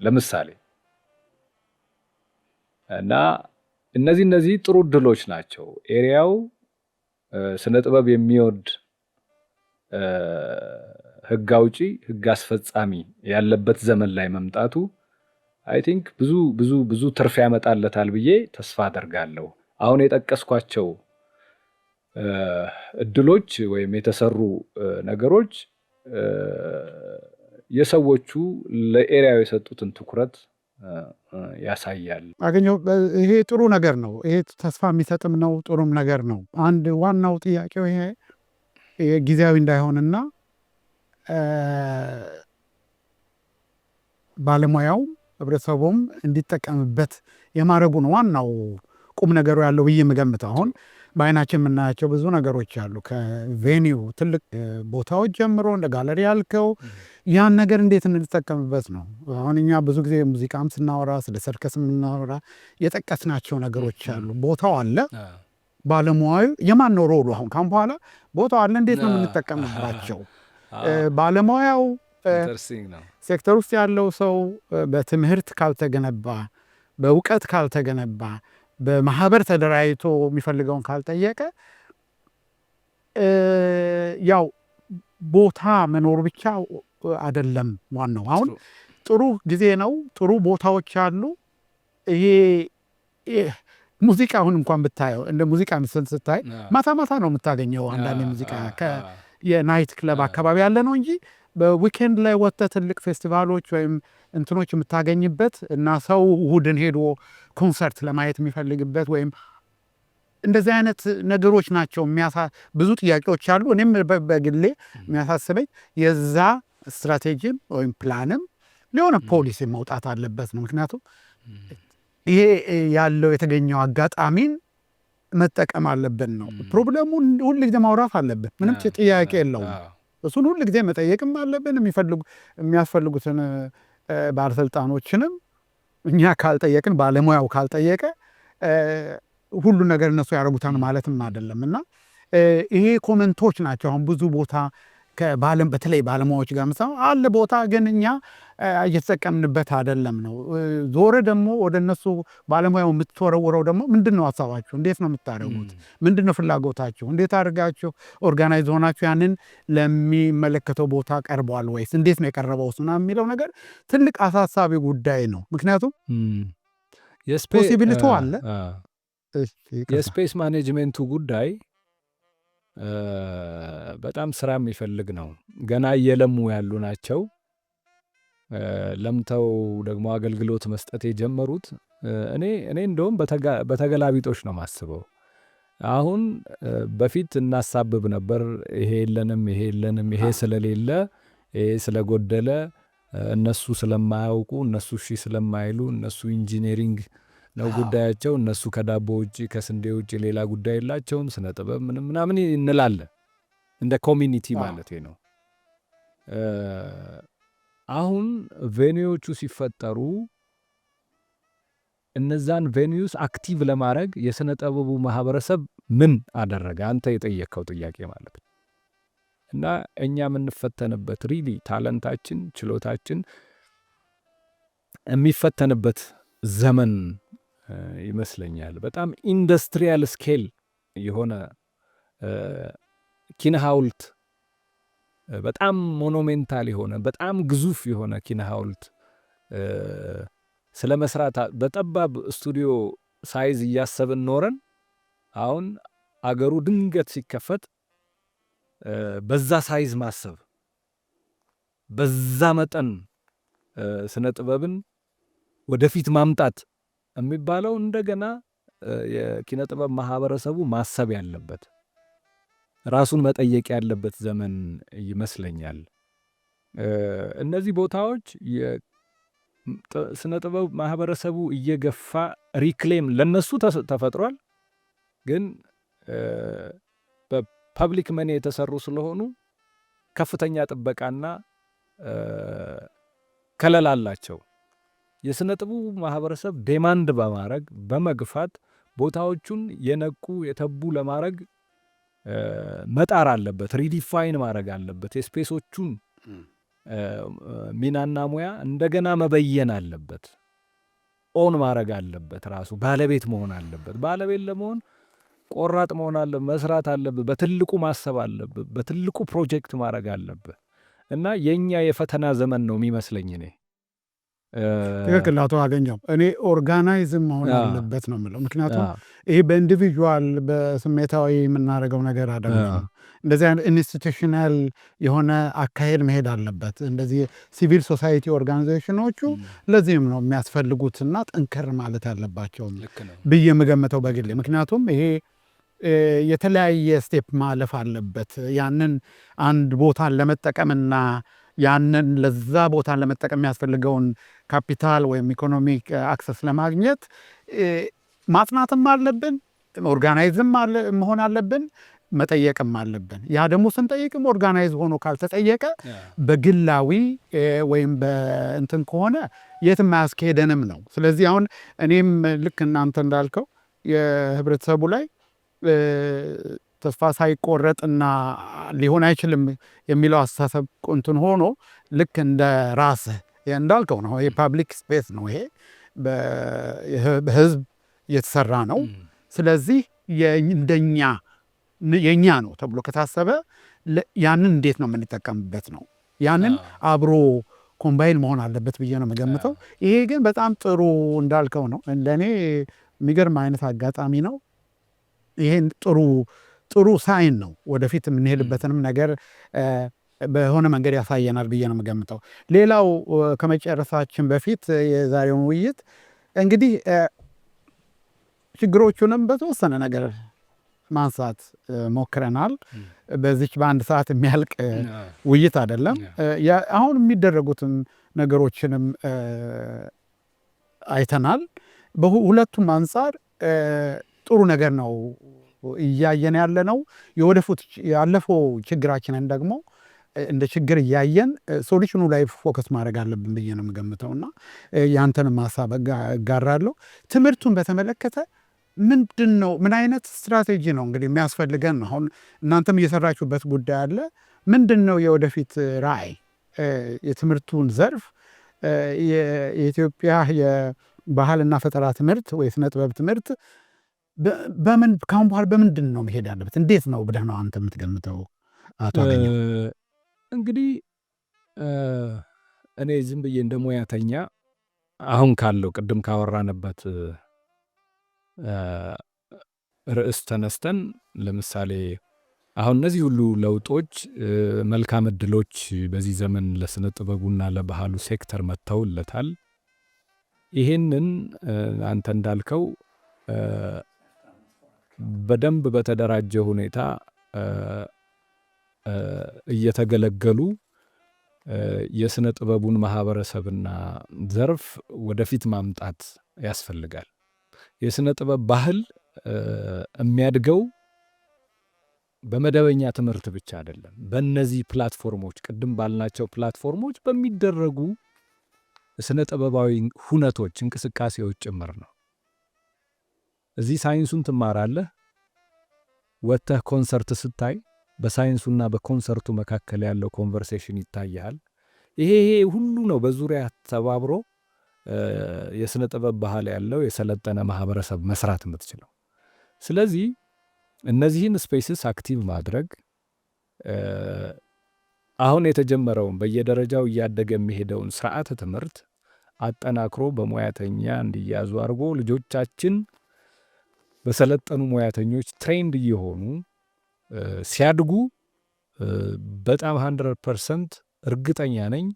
ለምሳሌ። እና እነዚህ ጥሩ ድሎች ናቸው። ኤሪያው ስነ ጥበብ የሚወድ ህግ አውጪ፣ ህግ አስፈጻሚ ያለበት ዘመን ላይ መምጣቱ አይ ቲንክ ብዙ ብዙ ብዙ ትርፍ ያመጣለታል ብዬ ተስፋ አደርጋለሁ። አሁን የጠቀስኳቸው እድሎች ወይም የተሰሩ ነገሮች የሰዎቹ ለኤሪያው የሰጡትን ትኩረት ያሳያል። አገኘው ይሄ ጥሩ ነገር ነው። ይሄ ተስፋ የሚሰጥም ነው፣ ጥሩም ነገር ነው። አንድ ዋናው ጥያቄው ይሄ ጊዜያዊ እንዳይሆንና ባለሙያው ህብረተሰቡም እንዲጠቀምበት የማድረጉ ነው ዋናው ቁም ነገሩ ያለው ብዬ የምገምተው። አሁን በአይናችን የምናያቸው ብዙ ነገሮች አሉ፣ ከቬኒው ትልቅ ቦታዎች ጀምሮ እንደ ጋለሪ ያልከው ያን ነገር እንዴት እንጠቀምበት ነው። አሁን እኛ ብዙ ጊዜ ሙዚቃም ስናወራ ስለ ሰርከስ የምናወራ የጠቀስናቸው ነገሮች አሉ። ቦታው አለ፣ ባለሙያው የማን ነው ሮሉ? አሁን ካም በኋላ ቦታው አለ፣ እንዴት ነው የምንጠቀምባቸው? ባለሙያው ሴክተር ውስጥ ያለው ሰው በትምህርት ካልተገነባ፣ በእውቀት ካልተገነባ፣ በማህበር ተደራጅቶ የሚፈልገውን ካልጠየቀ ያው ቦታ መኖር ብቻ አይደለም ዋናው። አሁን ጥሩ ጊዜ ነው፣ ጥሩ ቦታዎች አሉ። ይሄ ሙዚቃ አሁን እንኳን ብታየው እንደ ሙዚቃ ምስል ስታይ ማታ ማታ ነው የምታገኘው። አንዳንድ ሙዚቃ የናይት ክለብ አካባቢ ያለ ነው እንጂ በዊኬንድ ላይ ወጥተህ ትልቅ ፌስቲቫሎች ወይም እንትኖች የምታገኝበት እና ሰው እሑድን ሄዶ ኮንሰርት ለማየት የሚፈልግበት ወይም እንደዚህ አይነት ነገሮች ናቸው። ብዙ ጥያቄዎች አሉ። እኔም በግሌ የሚያሳስበኝ የዛ ስትራቴጂም ወይም ፕላንም ሊሆነ ፖሊሲ መውጣት አለበት ነው። ምክንያቱም ይሄ ያለው የተገኘው አጋጣሚን መጠቀም አለብን ነው። ፕሮብለሙን ሁል ጊዜ ማውራት አለብን፣ ምንም ጥያቄ የለውም። እሱን ሁል ጊዜ መጠየቅም አለብን። የሚያስፈልጉትን ባለስልጣኖችንም እኛ ካልጠየቅን፣ ባለሙያው ካልጠየቀ ሁሉ ነገር እነሱ ያደርጉታል ማለትም አይደለም። እና ይሄ ኮመንቶች ናቸው አሁን ብዙ ቦታ በተለይ ባለሙያዎች ጋር ምሳ አለ ቦታ ግን እኛ እየተጠቀምንበት አይደለም ነው። ዞረ ደግሞ ወደ እነሱ ባለሙያው የምትወረውረው ደግሞ ምንድን ነው ሀሳባችሁ? እንዴት ነው የምታደርጉት? ምንድን ነው ፍላጎታችሁ? እንዴት አድርጋችሁ ኦርጋናይዝ ሆናችሁ ያንን ለሚመለከተው ቦታ ቀርቧል ወይስ እንዴት ነው የቀረበው ስና የሚለው ነገር ትልቅ አሳሳቢ ጉዳይ ነው። ምክንያቱም ፖሲቢሊቲ አለ። የስፔስ ማኔጅሜንቱ ጉዳይ በጣም ስራ የሚፈልግ ነው። ገና እየለሙ ያሉ ናቸው። ለምተው ደግሞ አገልግሎት መስጠት የጀመሩት እኔ እንደውም በተገላቢጦች ነው ማስበው። አሁን በፊት እናሳብብ ነበር፣ ይሄ የለንም፣ ይሄ ስለሌለ፣ ይሄ ስለጎደለ፣ እነሱ ስለማያውቁ፣ እነሱ እሺ ስለማይሉ፣ እነሱ ኢንጂነሪንግ ነው ጉዳያቸው፣ እነሱ ከዳቦ ውጭ ከስንዴ ውጭ ሌላ ጉዳይ የላቸውም፣ ስነ ጥበብ ምናምን እንላለን እንደ ኮሚኒቲ ማለት ነው። አሁን ቬኒዎቹ ሲፈጠሩ እነዛን ቬኒዩስ አክቲቭ ለማድረግ የስነ ጥበቡ ማህበረሰብ ምን አደረገ? አንተ የጠየቀው ጥያቄ ማለት ነው። እና እኛ የምንፈተንበት ሪሊ ታለንታችን፣ ችሎታችን የሚፈተንበት ዘመን ይመስለኛል። በጣም ኢንዱስትሪያል ስኬል የሆነ ኪነ ሐውልት፣ በጣም ሞኖሜንታል የሆነ በጣም ግዙፍ የሆነ ኪነ ሐውልት ስለ መስራት በጠባብ ስቱዲዮ ሳይዝ እያሰብን ኖረን አሁን አገሩ ድንገት ሲከፈት በዛ ሳይዝ ማሰብ፣ በዛ መጠን ስነ ጥበብን ወደፊት ማምጣት የሚባለው እንደገና የኪነ ጥበብ ማህበረሰቡ ማሰብ ያለበት ራሱን መጠየቅ ያለበት ዘመን ይመስለኛል። እነዚህ ቦታዎች ስነ ጥበብ ማህበረሰቡ እየገፋ ሪክሌም ለነሱ ተፈጥሯል፣ ግን በፐብሊክ መኒ የተሰሩ ስለሆኑ ከፍተኛ ጥበቃና ከለላ አላቸው። የስነ ጥበቡ ማህበረሰብ ዴማንድ በማድረግ በመግፋት ቦታዎቹን የነቁ የተቡ ለማድረግ መጣር አለበት፣ ሪዲፋይን ማድረግ አለበት። የስፔሶቹን ሚናና ሙያ እንደገና መበየን አለበት፣ ኦን ማድረግ አለበት፣ ራሱ ባለቤት መሆን አለበት። ባለቤት ለመሆን ቆራጥ መሆን አለብህ፣ መስራት አለብህ፣ በትልቁ ማሰብ አለብህ፣ በትልቁ ፕሮጀክት ማድረግ አለብህ እና የኛ የፈተና ዘመን ነው የሚመስለኝ እኔ። ትክክል አቶ አገኘው። እኔ ኦርጋናይዝም መሆን አለበት ነው የምለው። ምክንያቱም ይሄ በኢንዲቪዥዋል በስሜታዊ የምናደርገው ነገር አይደለም። እንደዚህ አይነት ኢንስቲቱሽናል የሆነ አካሄድ መሄድ አለበት። እንደዚህ ሲቪል ሶሳይቲ ኦርጋናይዜሽኖቹ ለዚህም ነው የሚያስፈልጉትና ጠንከር ማለት ያለባቸው ብዬ የምገምተው በግሌ። ምክንያቱም ይሄ የተለያየ ስቴፕ ማለፍ አለበት። ያንን አንድ ቦታን ለመጠቀምና ያንን ለዛ ቦታ ለመጠቀም የሚያስፈልገውን ካፒታል ወይም ኢኮኖሚክ አክሰስ ለማግኘት ማጥናትም አለብን፣ ኦርጋናይዝም መሆን አለብን፣ መጠየቅም አለብን። ያ ደግሞ ስንጠይቅም ኦርጋናይዝ ሆኖ ካልተጠየቀ በግላዊ ወይም በእንትን ከሆነ የትም አያስኬደንም ነው። ስለዚህ አሁን እኔም ልክ እናንተ እንዳልከው የህብረተሰቡ ላይ ተስፋ ሳይቆረጥና ሊሆን አይችልም የሚለው አስተሳሰብ እንትን ሆኖ ልክ እንደ ራስህ እንዳልከው ነው። የፓብሊክ ስፔስ ነው ይሄ፣ በህዝብ የተሰራ ነው። ስለዚህ እንደኛ የኛ ነው ተብሎ ከታሰበ ያንን እንዴት ነው የምንጠቀምበት ነው። ያንን አብሮ ኮምባይን መሆን አለበት ብዬ ነው የምገምተው። ይሄ ግን በጣም ጥሩ እንዳልከው ነው። ለእኔ የሚገርም አይነት አጋጣሚ ነው። ይሄን ጥሩ ሳይን ነው። ወደፊት የምንሄድበትንም ነገር በሆነ መንገድ ያሳየናል ብዬ ነው የምገምተው። ሌላው ከመጨረሳችን በፊት የዛሬውን ውይይት እንግዲህ ችግሮቹንም በተወሰነ ነገር ማንሳት ሞክረናል። በዚች በአንድ ሰዓት የሚያልቅ ውይይት አይደለም። አሁን የሚደረጉትን ነገሮችንም አይተናል። በሁለቱም አንጻር ጥሩ ነገር ነው እያየን ያለ ነው። የወደፊት ያለፈው ችግራችንን ደግሞ እንደ ችግር እያየን ሶሉሽኑ ላይ ፎከስ ማድረግ አለብን ብዬ ነው የምገምተውና ያንተንም ሀሳብ እጋራለሁ። ትምህርቱን በተመለከተ ምንድን ነው ምን አይነት ስትራቴጂ ነው እንግዲህ የሚያስፈልገን? አሁን እናንተም እየሰራችሁበት ጉዳይ አለ። ምንድን ነው የወደፊት ራዕይ የትምህርቱን ዘርፍ የኢትዮጵያ የባህልና ፈጠራ ትምህርት ወይ ስነ ጥበብ ትምህርት ካሁን በኋላ በምንድን ነው መሄድ ያለበት? እንዴት ነው ብለህ ነው አንተ የምትገምተው አቶ አገኘው? እንግዲህ እኔ ዝም ብዬ እንደ ሙያተኛ አሁን ካለው ቅድም ካወራንበት ርዕስ ተነስተን ለምሳሌ አሁን እነዚህ ሁሉ ለውጦች መልካም ዕድሎች በዚህ ዘመን ለስነ ጥበቡና ለባህሉ ሴክተር መጥተውለታል። ይህንን አንተ እንዳልከው በደንብ በተደራጀ ሁኔታ እየተገለገሉ የስነ ጥበቡን ማህበረሰብና ዘርፍ ወደፊት ማምጣት ያስፈልጋል። የስነ ጥበብ ባህል የሚያድገው በመደበኛ ትምህርት ብቻ አይደለም። በእነዚህ ፕላትፎርሞች ቅድም ባልናቸው ፕላትፎርሞች በሚደረጉ ስነ ጥበባዊ ሁነቶች፣ እንቅስቃሴዎች ጭምር ነው። እዚህ ሳይንሱን ትማራለህ። ወጥተህ ኮንሰርት ስታይ በሳይንሱና በኮንሰርቱ መካከል ያለው ኮንቨርሴሽን ይታያል። ይሄ ሁሉ ነው በዙሪያ ተባብሮ የስነ ጥበብ ባህል ያለው የሰለጠነ ማህበረሰብ መስራት የምትችለው። ስለዚህ እነዚህን ስፔስስ አክቲቭ ማድረግ አሁን የተጀመረውን በየደረጃው እያደገ የሚሄደውን ስርዓተ ትምህርት አጠናክሮ በሙያተኛ እንዲያዙ አድርጎ ልጆቻችን በሰለጠኑ ሙያተኞች ትሬንድ እየሆኑ ሲያድጉ በጣም 100% እርግጠኛ ነኝ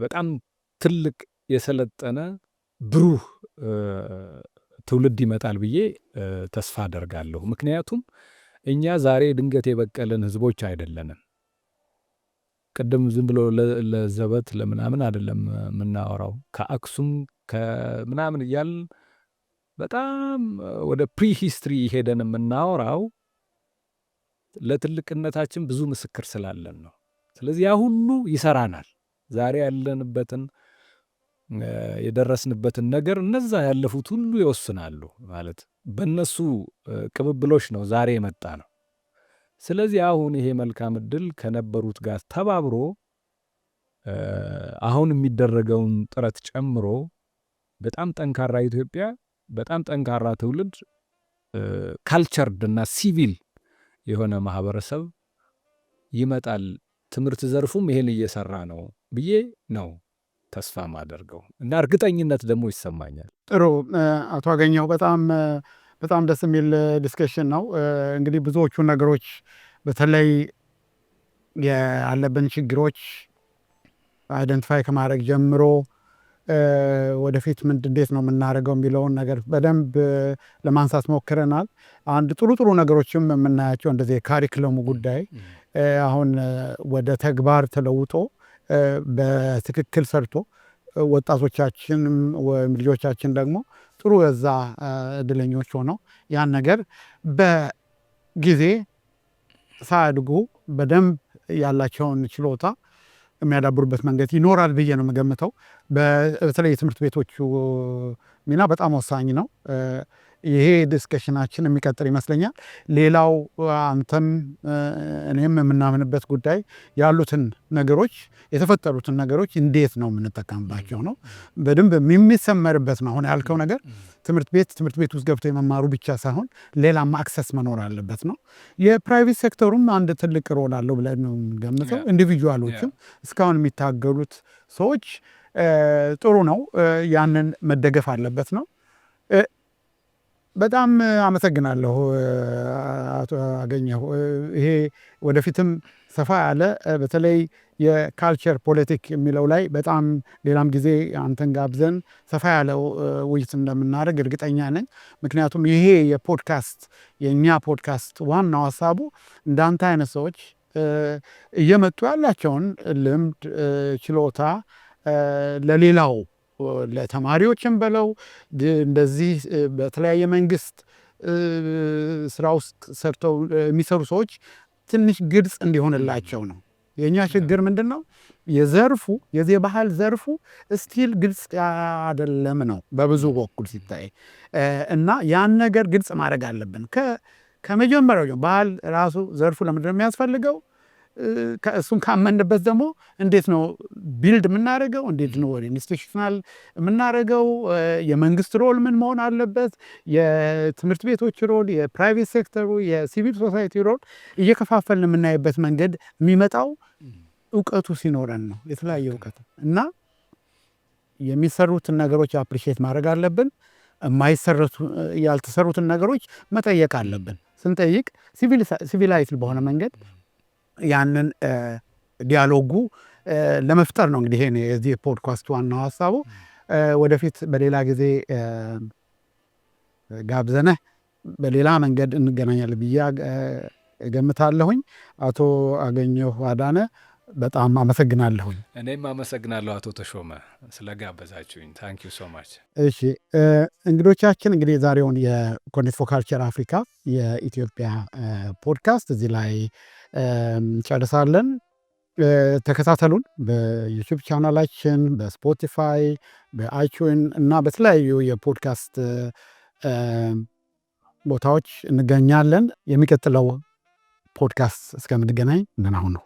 በጣም ትልቅ የሰለጠነ ብሩህ ትውልድ ይመጣል ብዬ ተስፋ አደርጋለሁ። ምክንያቱም እኛ ዛሬ ድንገት የበቀልን ህዝቦች አይደለንም። ቅድም ዝም ብሎ ለዘበት ለምናምን አይደለም የምናወራው። ከአክሱም ከምናምን እያልን በጣም ወደ ፕሪሂስትሪ ሄደን የምናወራው ለትልቅነታችን ብዙ ምስክር ስላለን ነው። ስለዚህ ያ ሁሉ ይሰራናል። ዛሬ ያለንበትን የደረስንበትን ነገር እነዛ ያለፉት ሁሉ ይወስናሉ። ማለት በእነሱ ቅብብሎች ነው ዛሬ የመጣ ነው። ስለዚህ አሁን ይሄ መልካም ዕድል ከነበሩት ጋር ተባብሮ አሁን የሚደረገውን ጥረት ጨምሮ በጣም ጠንካራ ኢትዮጵያ በጣም ጠንካራ ትውልድ ካልቸርድ እና ሲቪል የሆነ ማህበረሰብ ይመጣል። ትምህርት ዘርፉም ይሄን እየሰራ ነው ብዬ ነው ተስፋ ማደርገው እና እርግጠኝነት ደግሞ ይሰማኛል። ጥሩ አቶ አገኘሁ በጣም ደስ የሚል ዲስከሽን ነው። እንግዲህ ብዙዎቹ ነገሮች በተለይ ያለብን ችግሮች አይደንቲፋይ ከማድረግ ጀምሮ ወደፊት እንዴት ነው የምናደርገው የሚለውን ነገር በደንብ ለማንሳት ሞክረናል። አንድ ጥሩ ነገሮችም የምናያቸው እንደዚህ የካሪክለሙ ጉዳይ አሁን ወደ ተግባር ተለውጦ በትክክል ሰርቶ ወጣቶቻችንም ወይም ልጆቻችን ደግሞ ጥሩ የዛ እድለኞች ሆነው ያን ነገር በጊዜ ሳያድጉ በደንብ ያላቸውን ችሎታ የሚያዳብሩበት መንገድ ይኖራል ብዬ ነው የምገምተው። በተለይ የትምህርት ቤቶቹ ሚና በጣም ወሳኝ ነው። ይሄ ዲስከሽናችን የሚቀጥል ይመስለኛል። ሌላው አንተም እኔም የምናምንበት ጉዳይ ያሉትን ነገሮች የተፈጠሩትን ነገሮች እንዴት ነው የምንጠቀምባቸው ነው። በደንብ የሚሰመርበት ነው። አሁን ያልከው ነገር ትምህርት ቤት ውስጥ ገብቶ የመማሩ ብቻ ሳይሆን ሌላም አክሰስ መኖር አለበት ነው። የፕራይቬት ሴክተሩም አንድ ትልቅ ሮል አለው ብለን ነው የምንገምተው። ኢንዲቪጁዋሎችም እስካሁን የሚታገሉት ሰዎች ጥሩ ነው፣ ያንን መደገፍ አለበት ነው። በጣም አመሰግናለሁ አቶ አገኘሁ። ይሄ ወደፊትም ሰፋ ያለ በተለይ የካልቸር ፖለቲክ የሚለው ላይ በጣም ሌላም ጊዜ አንተን ጋብዘን ሰፋ ያለው ውይይት እንደምናደርግ እርግጠኛ ነኝ። ምክንያቱም ይሄ የእኛ ፖድካስት ዋናው ሀሳቡ እንዳንተ አይነት ሰዎች እየመጡ ያላቸውን ልምድ፣ ችሎታ ለሌላው ለተማሪዎችም በለው እንደዚህ በተለያየ መንግስት ስራ ውስጥ ሰርተው የሚሰሩ ሰዎች ትንሽ ግልጽ እንዲሆንላቸው ነው። የእኛ ችግር ምንድን ነው? የዚህ ባህል ዘርፉ ስቲል ግልጽ አይደለም ነው በብዙ በኩል ሲታይ እና ያን ነገር ግልጽ ማድረግ አለብን። ከመጀመሪያው ባህል ራሱ ዘርፉ ለምንድን ነው የሚያስፈልገው? እሱን ካመንበት ደግሞ እንዴት ነው ቢልድ የምናደርገው? እንዴት ነው ኢንስቲቱሽናል የምናደርገው? የመንግስት ሮል ምን መሆን አለበት? የትምህርት ቤቶች ሮል፣ የፕራይቬት ሴክተሩ፣ የሲቪል ሶሳይቲ ሮል እየከፋፈልን የምናይበት መንገድ የሚመጣው እውቀቱ ሲኖረን ነው። የተለያየ እውቀት እና የሚሰሩትን ነገሮች አፕሪሼት ማድረግ አለብን። ያልተሰሩትን ነገሮች መጠየቅ አለብን። ስንጠይቅ ሲቪላይዝድ በሆነ መንገድ ያንን ዲያሎጉ ለመፍጠር ነው። እንግዲህ ይሄ የዚህ ፖድካስት ዋናው ሀሳቡ። ወደፊት በሌላ ጊዜ ጋብዘነህ በሌላ መንገድ እንገናኛለን ብዬ እገምታለሁኝ። አቶ አገኘሁ አዳነ በጣም አመሰግናለሁኝ። እኔም አመሰግናለሁ አቶ ተሾመ ስለጋበዛችሁኝ። ታንክ ዩ ሶ ማች። እሺ እንግዶቻችን እንግዲህ የዛሬውን የኮርኔት ፎር ካልቸር አፍሪካ የኢትዮጵያ ፖድካስት እዚህ ላይ እንጨርሳለን። ተከታተሉን በዩቲዩብ ቻናላችን፣ በስፖቲፋይ፣ በአይቹን እና በተለያዩ የፖድካስት ቦታዎች እንገኛለን። የሚቀጥለው ፖድካስት እስከምንገናኝ ደህና ሁኑ።